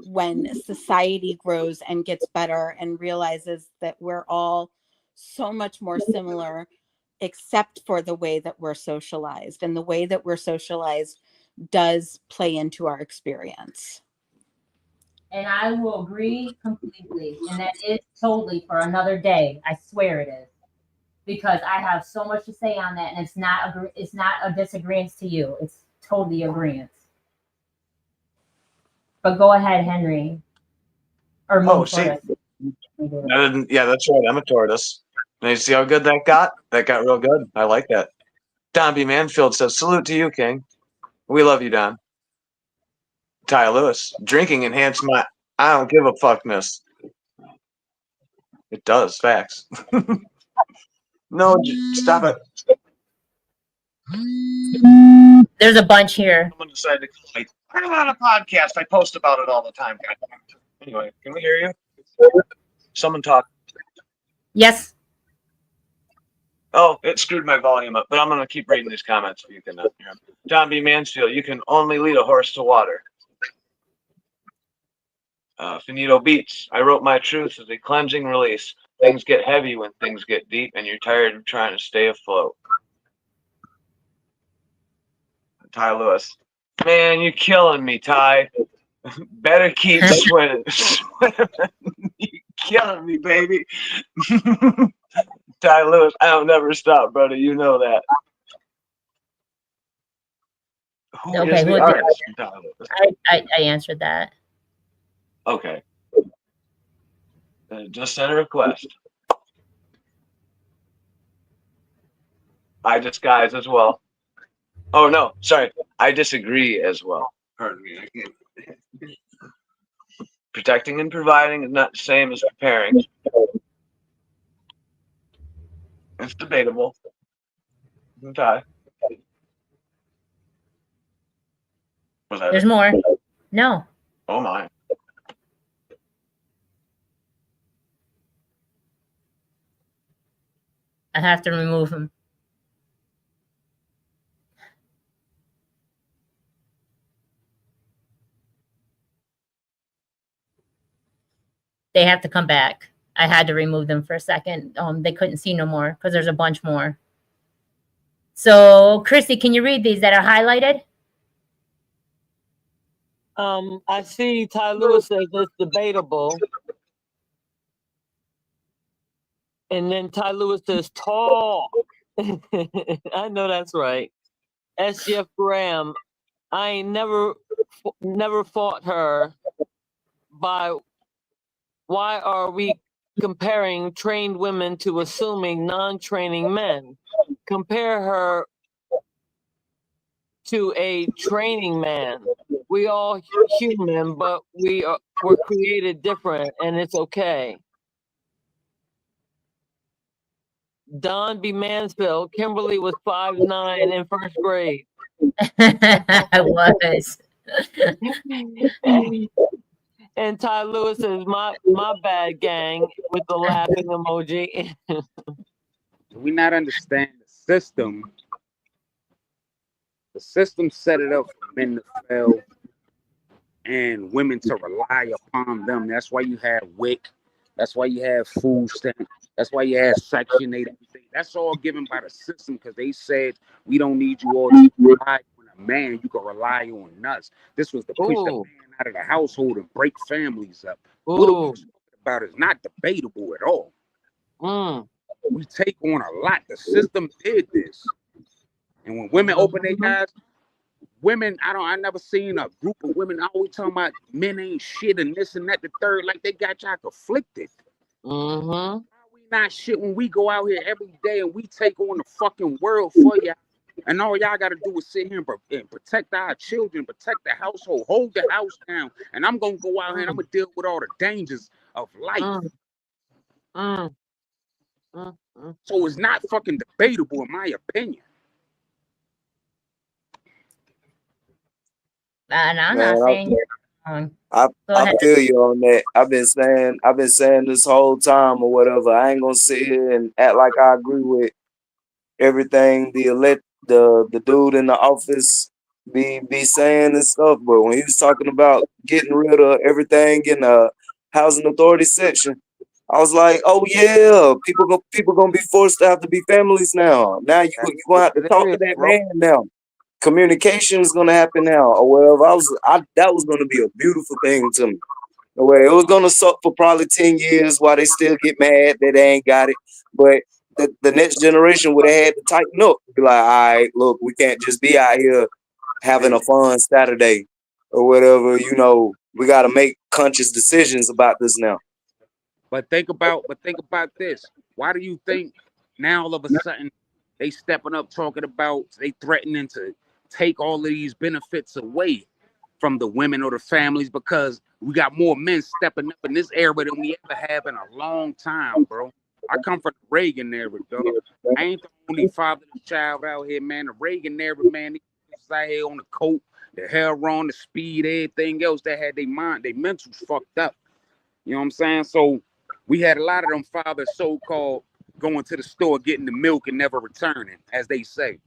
when society grows and gets better and realizes that we're all so much more similar, except for the way that we're socialized, and the way that we're socialized does play into our experience. And I will agree completely. And that is totally for another day. I swear it is. Because I have so much to say on that, and it's not a disagreement to you. It's totally agreement. But go ahead, Henry. Or Oh, see, yeah, that's right. I'm a tortoise. And you see how good that got? That got real good. I like that. Don B. Manfield says, "Salute to you, King. We love you, Don." Ty Lewis, drinking enhanced my I don't give a fuckness. It does, facts. No, stop it. There's a bunch here. Someone decided to call me. I'm on a podcast. I post about it all the time. Anyway, can we hear you? Someone talk. Yes. Oh, it screwed my volume up, but I'm going to keep reading these comments so you can hear them. John B. Mansfield, you can only lead a horse to water. Finito Beats, I wrote my truth as a cleansing release. Things get heavy when things get deep, and you're tired of trying to stay afloat. Ty Lewis, man, you're killing me, Ty. Better keep swimming. You're killing me, baby. Ty Lewis, I don't never stop, brother. You know that. Who is the artist? I answered that. Okay. Just sent a request. I disguise as well. Oh, no, sorry. I disagree as well. Pardon me. I can't. Protecting and providing is not the same as preparing. It's debatable. Okay. Was that There's it? more. No. Oh, my. I have to remove him. They have to come back. I had to remove them for a second. They couldn't see no more because there's a bunch more. So, Chrissy, can you read these that are highlighted? I see Ty Lewis says it's debatable. And then Ty Lewis says tall. I know that's right. S.F. Graham, I ain't never fought her by why are we comparing trained women to assuming non-training men? Compare her to a training man. We all human, but we're created different, and it's okay. Don B. Mansfield, Kimberly was 5'9" in first grade. I was. And Ty Lewis is my bad gang with the laughing emoji. Do we not understand the system The system set it up for men to fail and women to rely upon them. That's why you have WIC. That's why you have food stamp. That's why you have Section 8. That's all given by the system because they said we don't need you all to rely on a man. You can rely on us. This was to push the man out of the household and break families up. What are we talking about is not debatable at all. We take on a lot. The system did this. And when women open their eyes, women, I never seen a group of women always talking about men ain't shit and this and that, the third, like they got y'all conflicted. Why we not shit when we go out here every day and we take on the fucking world for y'all? And all y'all got to do is sit here and protect our children, protect the household, hold the house down. And I'm going to go out here and I'm going to deal with all the dangers of life. So it's not fucking debatable, in my opinion. And I'm not saying you're wrong. I feel you on that. I've been saying this whole time or whatever. I ain't gonna sit here and act like I agree with everything the dude in the office be saying and stuff. But when he was talking about getting rid of everything in the housing authority section, I was like, oh yeah, people gonna be forced to have to be families now. Now you gonna have to talk to that man now. Communication is gonna happen now or whatever. That was gonna be a beautiful thing to me. The way it was gonna suck for probably 10 years while they still get mad that they ain't got it. But the next generation would have had to tighten up. Be like, all right, look, we can't just be out here having a fun Saturday or whatever, we gotta make conscious decisions about this now. But think about this. Why do you think now all of a sudden they stepping up talking about they threatening to take all of these benefits away from the women or the families because we got more men stepping up in this era than we ever have in a long time, bro. I come from the Reagan era, dog. I ain't the only fatherless child out here, man. The Reagan era, man, these out here on the coke, the heroin, the speed, everything else that had their mentals fucked up. You know what I'm saying? So we had a lot of them fathers so-called going to the store, getting the milk and never returning, as they say.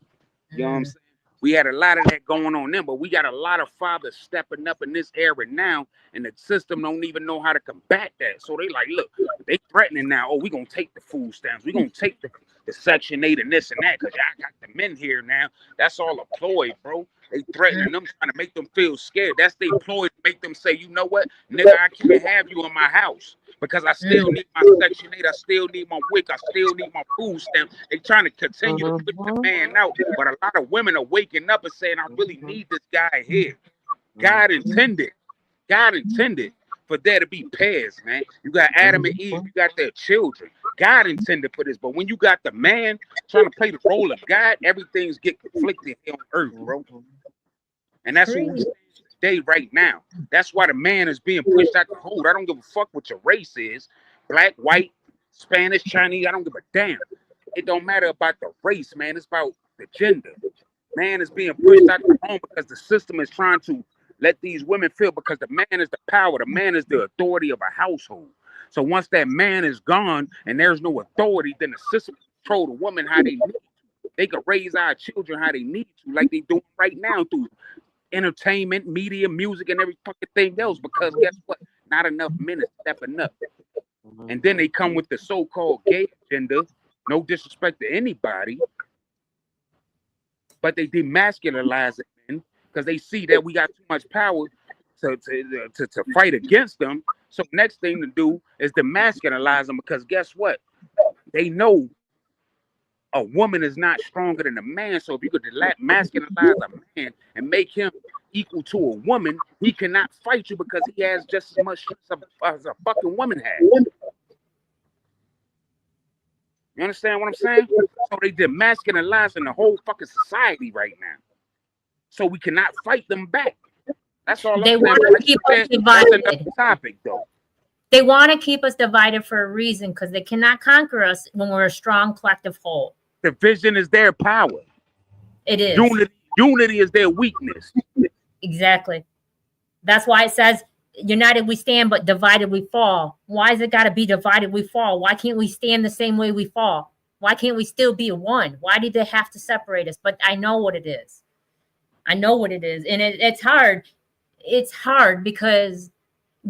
You know what I'm saying? We had a lot of that going on then, but we got a lot of fathers stepping up in this era now, and the system don't even know how to combat that. So they like, look, they threatening now. Oh, we gonna take the food stamps. We gonna take the Section 8 and this and that because y'all got the men here now. That's all a ploy, bro. They threatening them, trying to make them feel scared. That's their ploy to make them say, you know what, nigga, I can't have you in my house because I still need my Section 8. I still need my WIC. I still need my food stamp. They trying to continue to push the man out. But a lot of women are waking up and saying, I really need this guy here. God intended for there to be pairs, man. You got Adam and Eve. You got their children. God intended for this. But when you got the man trying to play the role of God, everything's get conflicted here on earth, bro. And that's what we see today right now. That's why the man is being pushed out the hold. I don't give a fuck what your race is. Black, white, Spanish, Chinese, I don't give a damn. It don't matter about the race, man. It's about the gender. Man is being pushed out the home because the system is trying to let these women feel because the man is the power. The man is the authority of a household. So once that man is gone and there's no authority, then the system control the woman how they need to. They could raise our children how they need to, like they doing right now through entertainment, media, music, and every fucking thing else. Because guess what? Not enough men are stepping up. And then they come with the so-called gay agenda. No disrespect to anybody, but they demasculinize it, man, because they see that we got too much power to fight against them. So next thing to do is demasculinize them because guess what? They know a woman is not stronger than a man. So if you could masculinize a man and make him equal to a woman, he cannot fight you because he has just as much as a fucking woman has. You understand what I'm saying? So they demasculinizing the whole fucking society right now. So we cannot fight them back. That's all They I'm want saying. to keep us divided. That's another topic, though. They want to keep us divided for a reason because they cannot conquer us when we're a strong collective whole. Division is their power. It is. Unity is their weakness. Exactly. That's why it says, united we stand, but divided we fall. Why is it got to be divided we fall? Why can't we stand the same way we fall? Why can't we still be one? Why did they have to separate us? But I know what it is. I know what it is. And it's hard. It's hard because,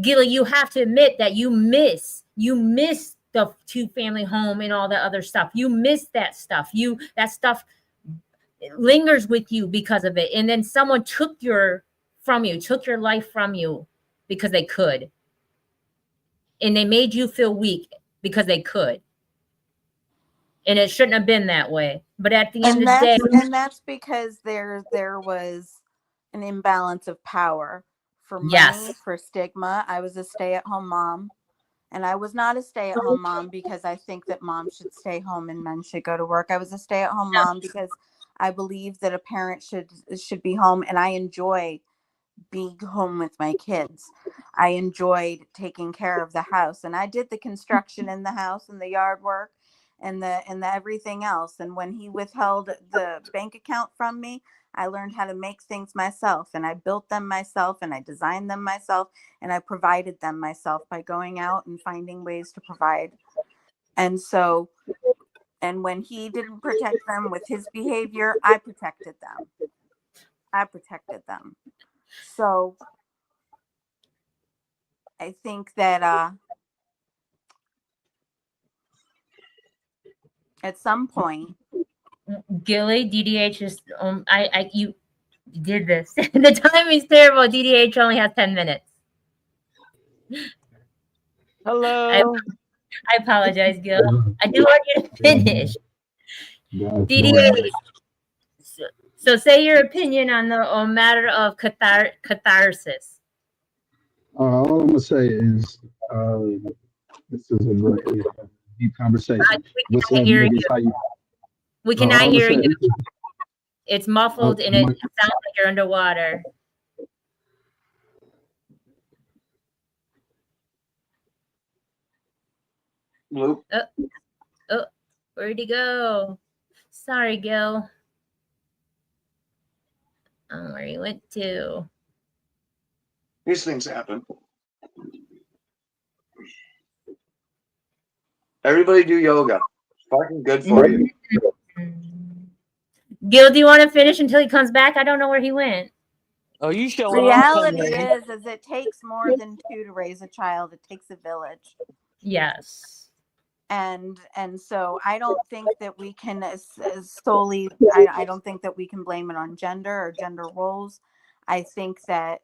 Gilly, you have to admit that you miss the two-family home and all the other stuff. You miss that stuff. That stuff lingers with you because of it. And then someone took your life from you because they could. And they made you feel weak because they could. And it shouldn't have been that way. But at the end of the day, and that's because there was an imbalance of power. For money, yes, for stigma, I was a stay-at-home mom, and I was not a stay-at-home mom because I think that moms should stay home and men should go to work. I was a stay-at-home mom because I believe that a parent should be home, and I enjoy being home with my kids. I enjoyed taking care of the house, and I did the construction in the house and the yard work and the everything else. And when he withheld the bank account from me, I learned how to make things myself, and I built them myself, and I designed them myself, and I provided them myself by going out and finding ways to provide. And so, and when he didn't protect them with his behavior, I protected them. So I think that at some point, Gilly, DDH is you did this. The time is terrible. DDH only has 10 minutes. Hello. I apologize, Gil. I do want you to finish. DDH. So say your opinion on the matter of catharsis. All I'm gonna say is this is a great deep conversation. What's up, niggas? How you? We cannot hear you. This, it's muffled and it sounds like you're underwater. Nope. Oh, where'd he go? Sorry, Gil. Oh, where he went to. These things happen. Everybody do yoga. It's fucking good for you. Gil, do you want to finish until he comes back? I don't know where he went. Oh, you showing reality is it takes more than two to raise a child. It takes a village. Yes. And so I don't think that we can solely, I don't think that we can blame it on gender or gender roles. I think that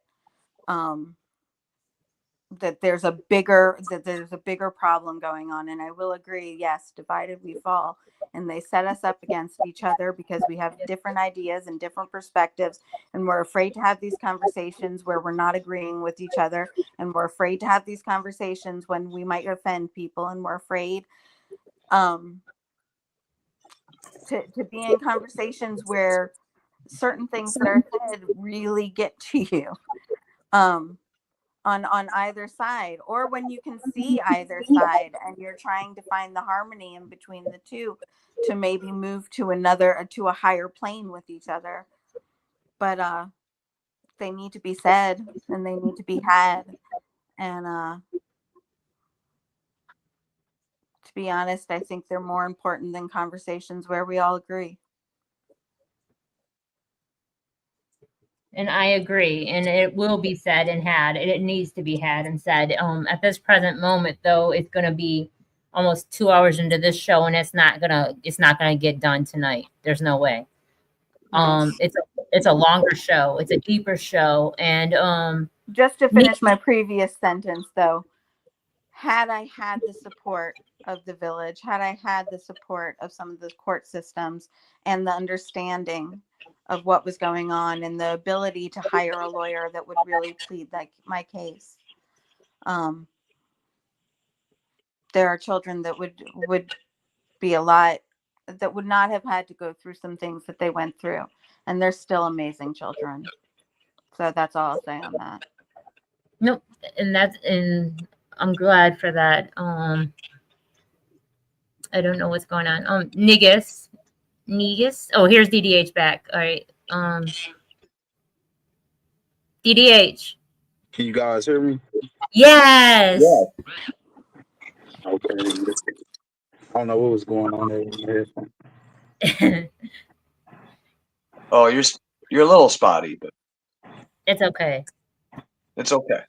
that there's a bigger problem going on. And I will agree, yes, divided we fall. And they set us up against each other because we have different ideas and different perspectives. And we're afraid to have these conversations where we're not agreeing with each other. And we're afraid to have these conversations when we might offend people. And we're afraid to be in conversations where certain things that are said really get to you. On either side, or when you can see either side and you're trying to find the harmony in between the two to maybe move to a higher plane with each other. But they need to be said and they need to be had. And to be honest, I think they're more important than conversations where we all agree. And I agree, and it will be said and had, and it needs to be had and said. At this present moment, though, it's going to be almost 2 hours into this show, and it's not gonna get done tonight. There's no way. It's a longer show, it's a deeper show, and just to finish my previous sentence, though, had I had the support of the village, had I had the support of some of the court systems and the understanding of what was going on and the ability to hire a lawyer that would really plead my case, there are children that would be a lot that would not have had to go through some things that they went through, and they're still amazing children. So that's all I'll say on that. Nope, and I'm glad for that. I don't know what's going on. Negus. Oh, here's DDH back. All right. DDH. Can you guys hear me? Yes. Yeah. Okay. I don't know what was going on there in your headphones. Oh, you're You're a little spotty, but It's okay. it's okay.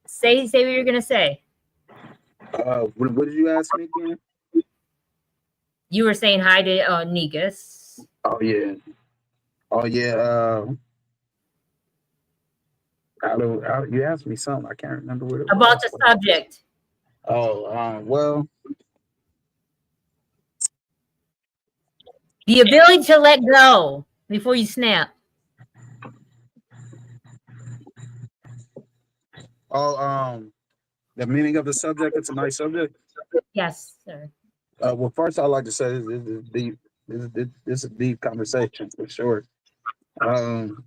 Say what you're gonna say. What did you ask me again? You were saying hi to Negus. Oh yeah. You asked me something. I can't remember what it about was. the subject. Well, The ability to let go before you snap. The meaning of the subject. It's a nice subject. Yes, sir. Well, first I'd like to say this is deep. This is a deep conversation for sure. From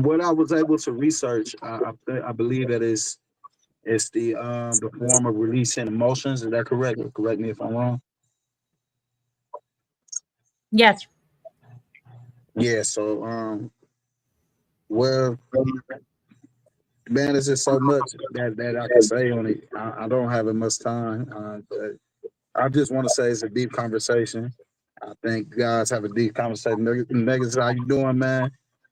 what I was able to research, I believe that it's the form of releasing emotions. Is that correct? Correct me if I'm wrong. Yes. Yeah. So well, man, there's just so much that I can say on it. I don't have much time, but I just want to say it's a deep conversation. I think guys have a deep conversation. Negus, how you doing, man?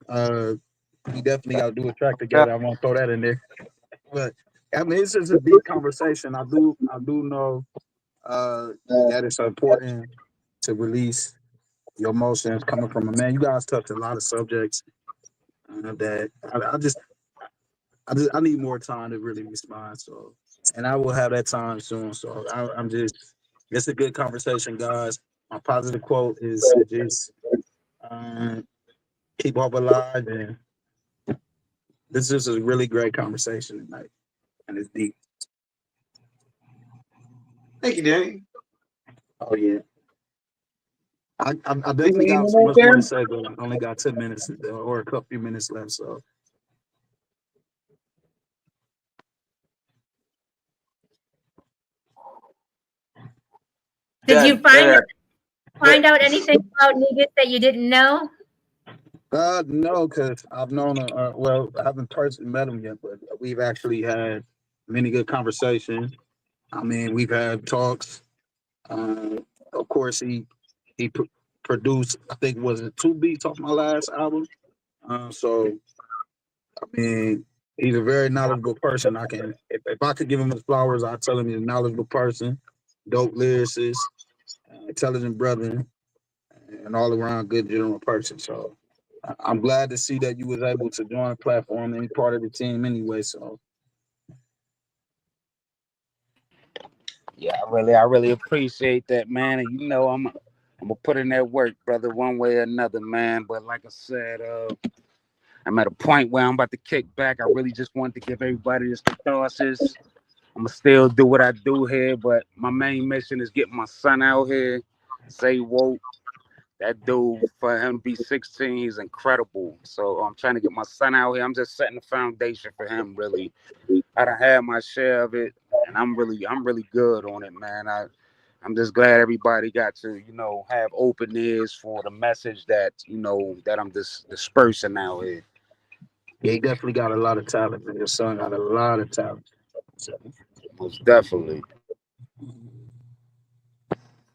We definitely got to do a track together. I won't throw that in there, but I mean it's just a deep conversation. I do know that it's important to release your emotions coming from a man. You guys touched a lot of subjects that I need more time to really respond. So, and I will have that time soon. So it's a good conversation, guys. My positive quote is just keep hope alive, and this is a really great conversation tonight, and it's deep. Thank you, Danny. Oh yeah. I definitely got so much more to say, but I only got 10 minutes or a couple few minutes left. So Did you find out anything about Negus that you didn't know? No, because I've known well, I haven't personally met him yet, but we've actually had many good conversations. I mean, we've had talks. Of course, he produced, I think, was it 2 beats off my last album. So I mean, he's a very knowledgeable person. If I could give him his flowers, I'd tell him he's a knowledgeable person, dope lyricist, intelligent brother, and all around good general person. So I'm glad to see that you was able to join the platform and be part of the team anyway. So yeah, I really appreciate that, man. And you know, I'm gonna put in that work, brother, one way or another, man. But like I said, I'm at a point where I'm about to kick back. I really just wanted to give everybody this catharsis. I'm gonna still do what I do here, but my main mission is getting my son out here. Say woke. That dude, for him to be 16, he's incredible. So I'm trying to get my son out here. I'm just setting the foundation for him. Really, I done had my share of it, and I'm really good on it, man. I'm just glad everybody got to, have open ears for the message that, that I'm just dispersing out here. Yeah, he definitely got a lot of talent, and your son got a lot of talent. So, most definitely.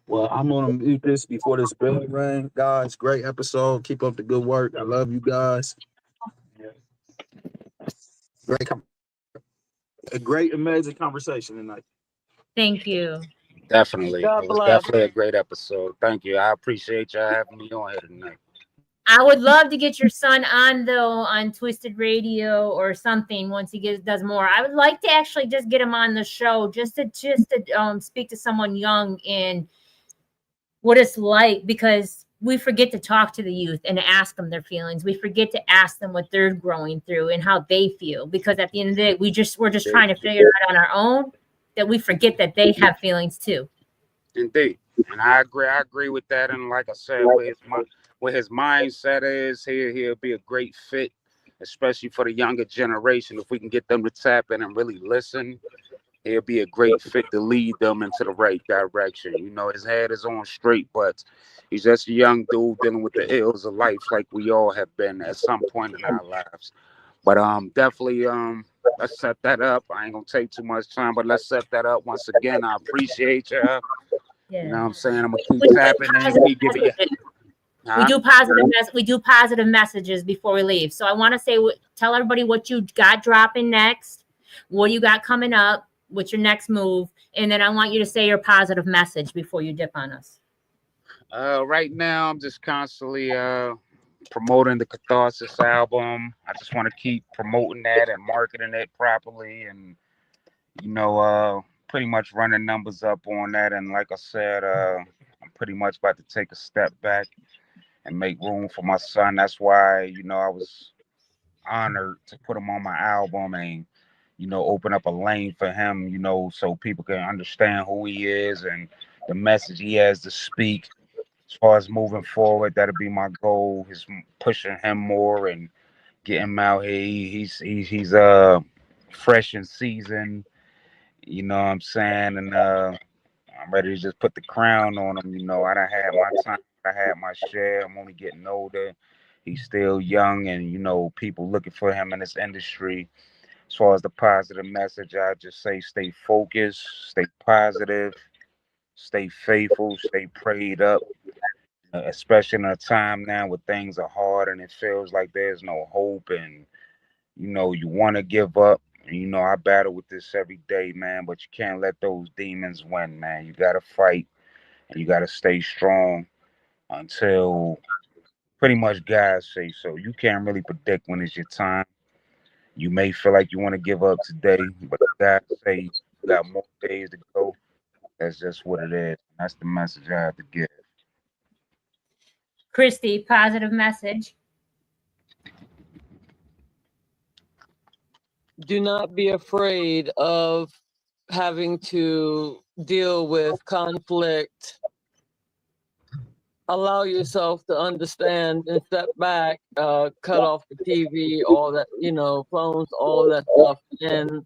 Well, I'm gonna mute this before this bell ring, guys. Great episode. Keep up the good work. I love you guys. A great, amazing conversation tonight. Thank you. Definitely. It was definitely a great episode. Thank you. I appreciate y'all having me on here tonight. I would love to get your son on Twisted Radio or something once he does more. I would like to actually just get him on the show just to speak to someone young and what it's like, because we forget to talk to the youth and ask them their feelings. We forget to ask them what they're growing through and how they feel, because at the end of the day, we're just trying to figure it out on our own, that we forget that they have feelings too. Indeed. And I agree with that. And like I said, where his mindset is, he'll be a great fit, especially for the younger generation. If we can get them to tap in and really listen, he'll be a great fit to lead them into the right direction. His head is on straight, but he's just a young dude dealing with the ills of life, like we all have been at some point in our lives. But definitely, let's set that up. I ain't gonna take too much time, but let's set that up once again. I appreciate you. Yeah. You know what I'm saying? I'm gonna keep We do tapping and positive keep giving you. messages. Huh? We do positive messages before we leave. So I want to say, tell everybody what you got dropping next, what you got coming up, what's your next move, and then I want you to say your positive message before you dip on us. Right now, I'm just constantly promoting the Catharsis album. I just want to keep promoting that and marketing it properly, and pretty much running numbers up on that. And like I said, I'm pretty much about to take a step back and make room for my son. That's why I was honored to put him on my album and open up a lane for him, so people can understand who he is and the message he has to speak. As far as moving forward, that'll be my goal, is pushing him more and getting him out here. He's fresh in season, you know what I'm saying? And I'm ready to just put the crown on him. I done had my time, I had my share. I'm only getting older. He's still young, and people looking for him in this industry. As far as the positive message, I just say stay focused, stay positive, stay faithful, stay prayed up. Especially in a time now where things are hard and it feels like there's no hope, and you want to give up. And, I battle with this every day, man, but you can't let those demons win, man. You got to fight and you got to stay strong until pretty much God say so. You can't really predict when it's your time. You may feel like you want to give up today, but God say you got more days to go. That's just what it is. That's the message I have to give. Christy, positive message. Do not be afraid of having to deal with conflict. Allow yourself to understand and step back, cut off the TV, all that, phones, all that stuff, and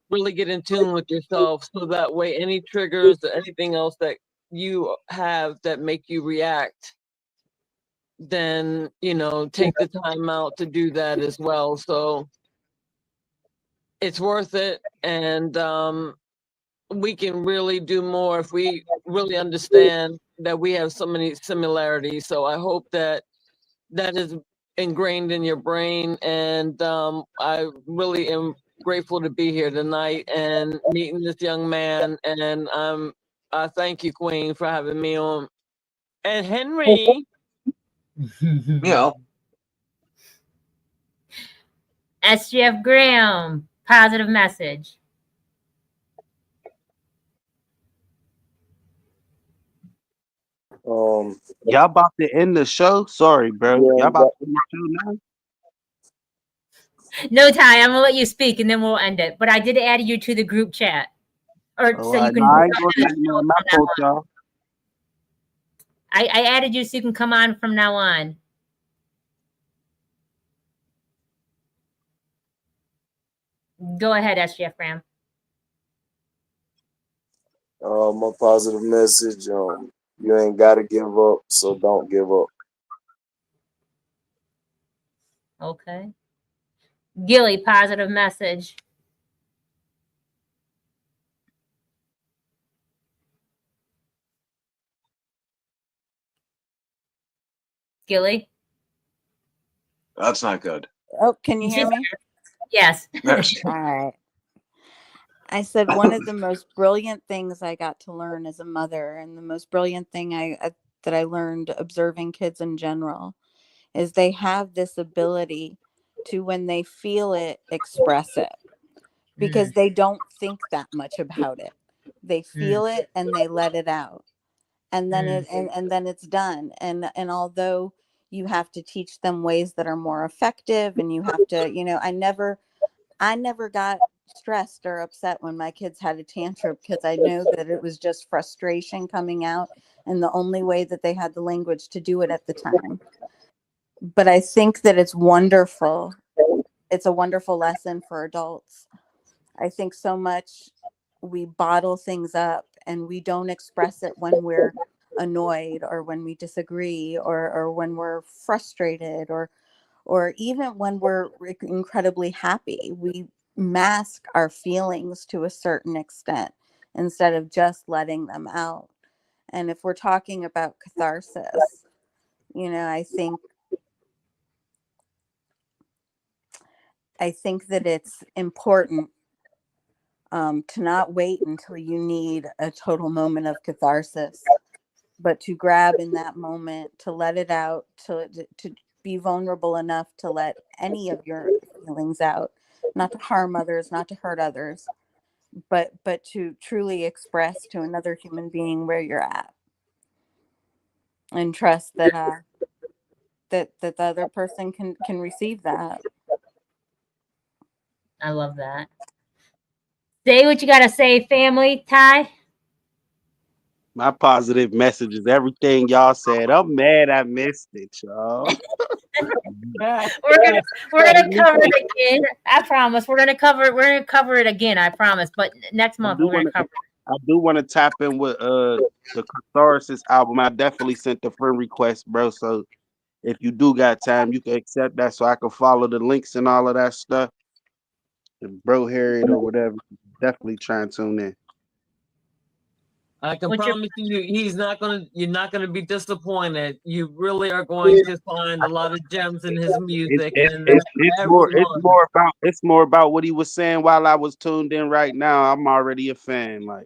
really get in tune with yourself, so that way any triggers or anything else that you have that make you react, then take the time out to do that as well. So it's worth it, and we can really do more if we really understand that we have so many similarities. So I hope that is ingrained in your brain, and I really am grateful to be here tonight and meeting this young man, and I thank you, Queen, for having me on. And Henry. SGF Graham, positive message. Y'all about to end the show? Sorry, bro. Y'all about to end the show now? No, Ty, I'm gonna let you speak and then we'll end it. But I did add you to the group chat, so you can. I ain't gonna say nothing. My fault, y'all. I added you so you can come on from now on. Go ahead, SGF Graham. My positive message, you ain't gotta give up, so don't give up. Okay. Gilly, positive message. Gilly? That's not good. Oh, can you hear me? Yes. All right. I said one of the most brilliant things I got to learn as a mother, and the most brilliant thing that I learned observing kids in general, is they have this ability to, when they feel it, express it, because they don't think that much about it. They feel it and they let it out, and then and then it's done. And although you have to teach them ways that are more effective, and you have to, I never got stressed or upset when my kids had a tantrum, because I know that it was just frustration coming out, and the only way that they had the language to do it at the time. But I think that it's wonderful. It's a wonderful lesson for adults. I think so much we bottle things up and we don't express it when we're annoyed, or when we disagree, or when we're frustrated, or even when we're incredibly happy. We mask our feelings to a certain extent instead of just letting them out. And if we're talking about catharsis, you know, I think that it's important to not wait until you need a total moment of catharsis, but to grab in that moment, to let it out, to be vulnerable enough to let any of your feelings out, not to harm others, not to hurt others, but to truly express to another human being where you're at, and trust that that the other person can receive that. I love that. Say what you gotta say, family. Ty. My positive message is everything y'all said. I'm mad I missed it, y'all. we're gonna cover it again. I promise. We're gonna cover it again. I promise. But next month we're gonna cover it. I do want to tap in with the Catharsis album. I definitely sent the friend request, bro. So if you do got time, you can accept that so I can follow the links and all of that stuff. And Bro Harriet or whatever, definitely try and tune in. I can promise you, you're not gonna be disappointed. You really are going to find a lot of gems in his music, it's more about what he was saying while I was tuned in. Right now, I'm already a fan. Like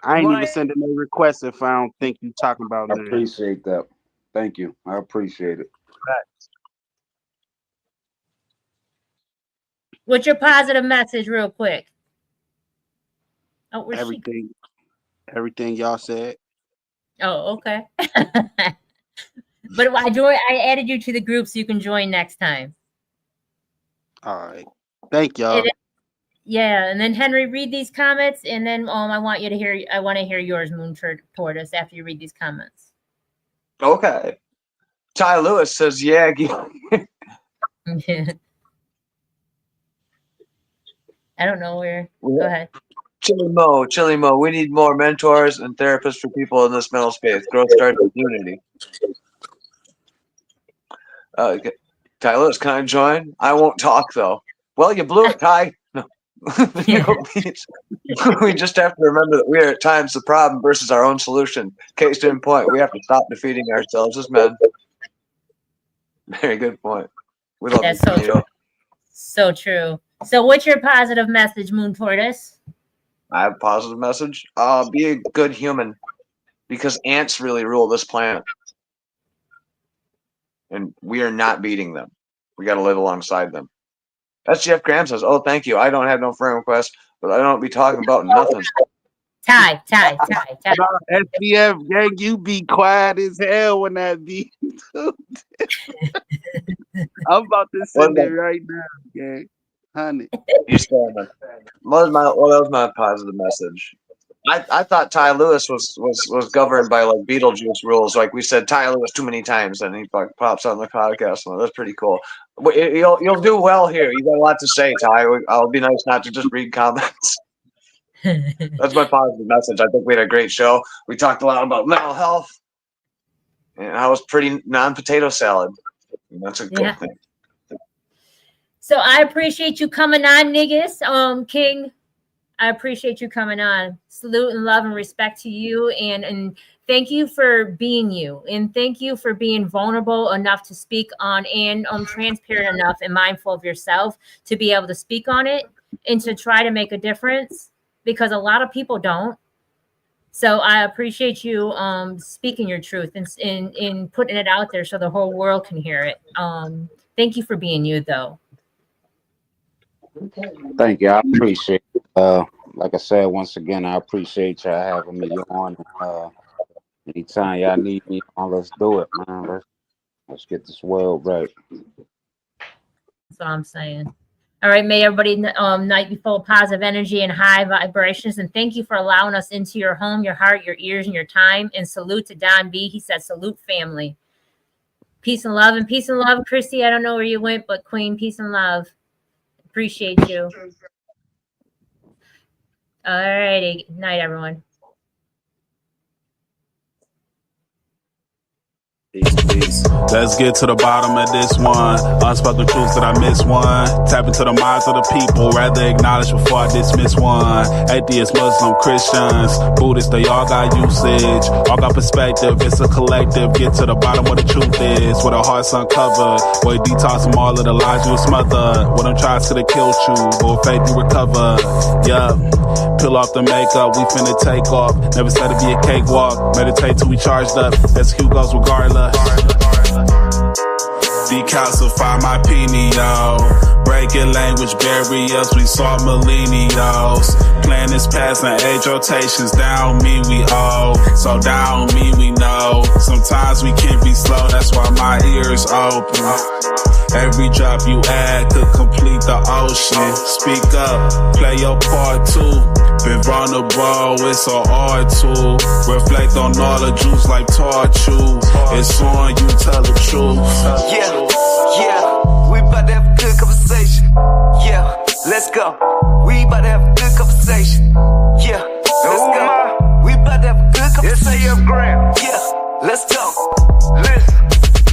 I ain't even sending no requests if I don't think you talking about. I appreciate that. Thank you. I appreciate it. What's your positive message, real quick? Oh, everything y'all said. Oh, okay. But I added you to the group so you can join next time. All right. Thank y'all. Yeah, and then Henry, read these comments, and then I want to hear yours, Moon Tortoise, after you read these comments. Okay. Ty Lewis says, yeah. I don't know where. Go ahead. Chili Mo. We need more mentors and therapists for people in this mental space. Growth starts with unity. Ty Lewis, can I join? I won't talk though. Well, you blew it, Ty. No. We just have to remember that we are at times the problem versus our own solution. Case in point, we have to stop defeating ourselves as men. Very good point. We love That's so true. So true. So what's your positive message, Moon Tortoise? I have a positive message. Be a good human, because ants really rule this planet. And we are not beating them. We got to live alongside them. That's Jeff Graham says, oh, thank you. I don't have no friend request, but I don't be talking about nothing. Ty. SBF, gang, you be quiet as hell when that be. I'm about to send it right now, gang. Honey. You stand. What was my positive message? I thought Ty Lewis was governed by like Beetlejuice rules. Like we said Ty Lewis too many times, and he pops on the podcast. So that's pretty cool. You'll do well here. You got a lot to say, Ty. I'll be nice not to just read comments. That's my positive message. I think we had a great show. We talked a lot about mental health, and I was pretty non-potato salad. And that's a good thing. So I appreciate you coming on, Negus, King. I appreciate you coming on. Salute and love and respect to you, and thank you for being you, and thank you for being vulnerable enough to speak on, and transparent enough and mindful of yourself to be able to speak on it and to try to make a difference, because a lot of people don't. So I appreciate you speaking your truth and putting it out there so the whole world can hear it. Thank you for being you, though. Thank you. I appreciate it. Like I said, once again, I appreciate y'all having me on. Anytime y'all need me on, let's do it, man. Let's get this world right. That's what I'm saying. All right, may everybody night be full of positive energy and high vibrations. And thank you for allowing us into your home, your heart, your ears, and your time. And salute to Don B. He said, salute family. Peace and love. And peace and love, Christy. I don't know where you went, but Queen, peace and love. Appreciate you. All righty. Good night, everyone. Peace. Let's get to the bottom of this one. Unspoken truths that I miss one. Tap into the minds of the people, rather acknowledge before I dismiss one. Atheists, Muslim, Christians, Buddhists, they all got usage, all got perspective. It's a collective. Get to the bottom what the truth is, with our hearts uncovered. Boy, detox from all of the lies you smothered. What them tries could have killed you, but with faith you recover. Yeah, peel off the makeup, we finna take off. Never said it'd be a cakewalk. Meditate till we charged up. Execute goes regardless. Decalcify my pineal, breaking language barriers, we saw millennials. Planets passing age rotations, down me we owe, so down me we know. Sometimes we can be slow, that's why my ears open. Every drop you add could complete the ocean. Speak up, play your part too. Been vulnerable, it's so hard to reflect on all the juice like torture. It's on you, tell the truth. Yeah, we about to have a good conversation. Yeah, let's go. We about to have a good conversation. Yeah, let's go. We about to have a good conversation. Yeah, let's go. Listen.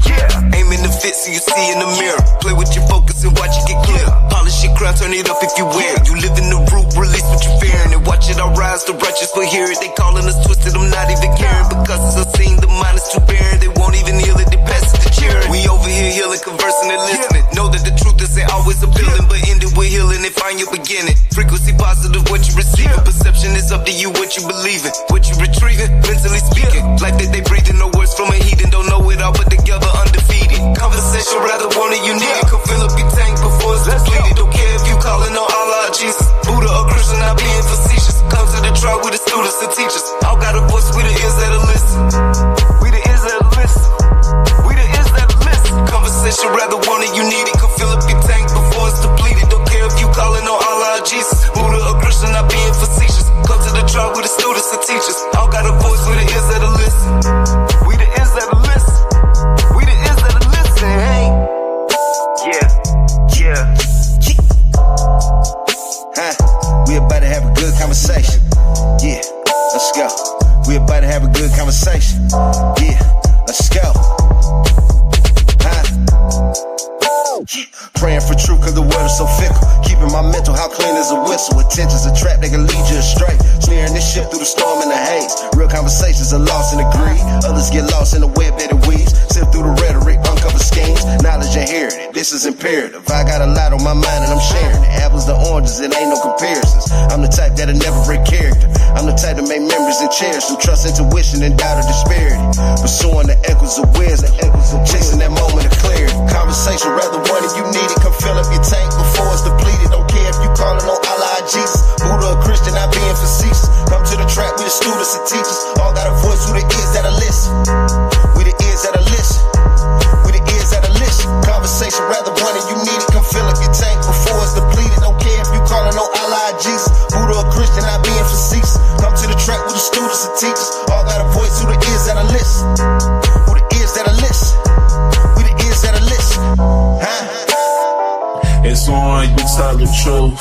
Yeah, aim in the fit so you see in the mirror. Play with your focus and watch it get clear. Polish your crown, turn it up if you wear it. You live in the root, release what you're fearing. And watch it all rise, the righteous will hear it. They calling us twisted, I'm not even caring. Because it's unseen, the mind is too barren. They won't even heal it, they pass it to cheering. We over here healing, conversing and listening. Know that the truth isn't always appealing, but end it with healing and find your beginning. Frequency positive, what you receiving. Perception is up to you, what you believing. What you retrieving, mentally speaking. Life that they breathing, no words from a heathen. Don't know it all, but together undefeated. Conversation, rather want it, you need it. Come fill up your tank before it's depleted. Don't care if you calling on Allah, Jesus, Buddha or Christian, not being facetious. Come to the trial with the students and teachers. All got a voice, we the ears that'll listen. We the ears that'll listen. We the ears that'll listen. Conversation, rather want it, you need it. Come fill up your tank before it's depleted. Don't care if you calling on Allah, Jesus, Buddha or Christian, not being facetious. Come to the trial with the students and teachers. All got a voice, we the ears that'll listen. We the ears that'll listen. We the ears that'll listen, hey. Yeah. We about to have a good conversation. Yeah, let's go. We about to have a good conversation. Yeah, let's go. Praying for truth cause the world is so fickle. Keeping my mental how clean as a whistle. Attention's a trap, they can lead you astray. Steering this ship through the storm and the haze. Real conversations are lost in the greed. Others get lost in the web that it weaves. Sift through the rhetoric, uncover schemes. Knowledge inherited, this is imperative. I got a lot on my mind and I'm sharing it. Apples to oranges, it ain't no comparisons. I'm the type that'll never break character. I'm the type to make memories and cherish them. Trust intuition and doubt of disparity. Pursuing the echoes of wisdom. Chasing that moment of clarity. Conversation rather one if you need it. Come fill up your tank before it's depleted. Don't care if you calling on Allah or Jesus, Buddha or Christian, not being facetious. Come to the track with the students and teachers. All got a voice who the ears that'll listen. We the ears that'll listen. We the ears that'll listen. Conversation rather one if you need it. Come fill up your tank before it's depleted. Don't care if you calling on Allah or Jesus, Buddha or Christian, not being facetious. Come to the track with the students and teachers. All got a voice who the ears that'll listen. Who the ears that'll listen. We the ears that'll listen. It's on you, tell the truth.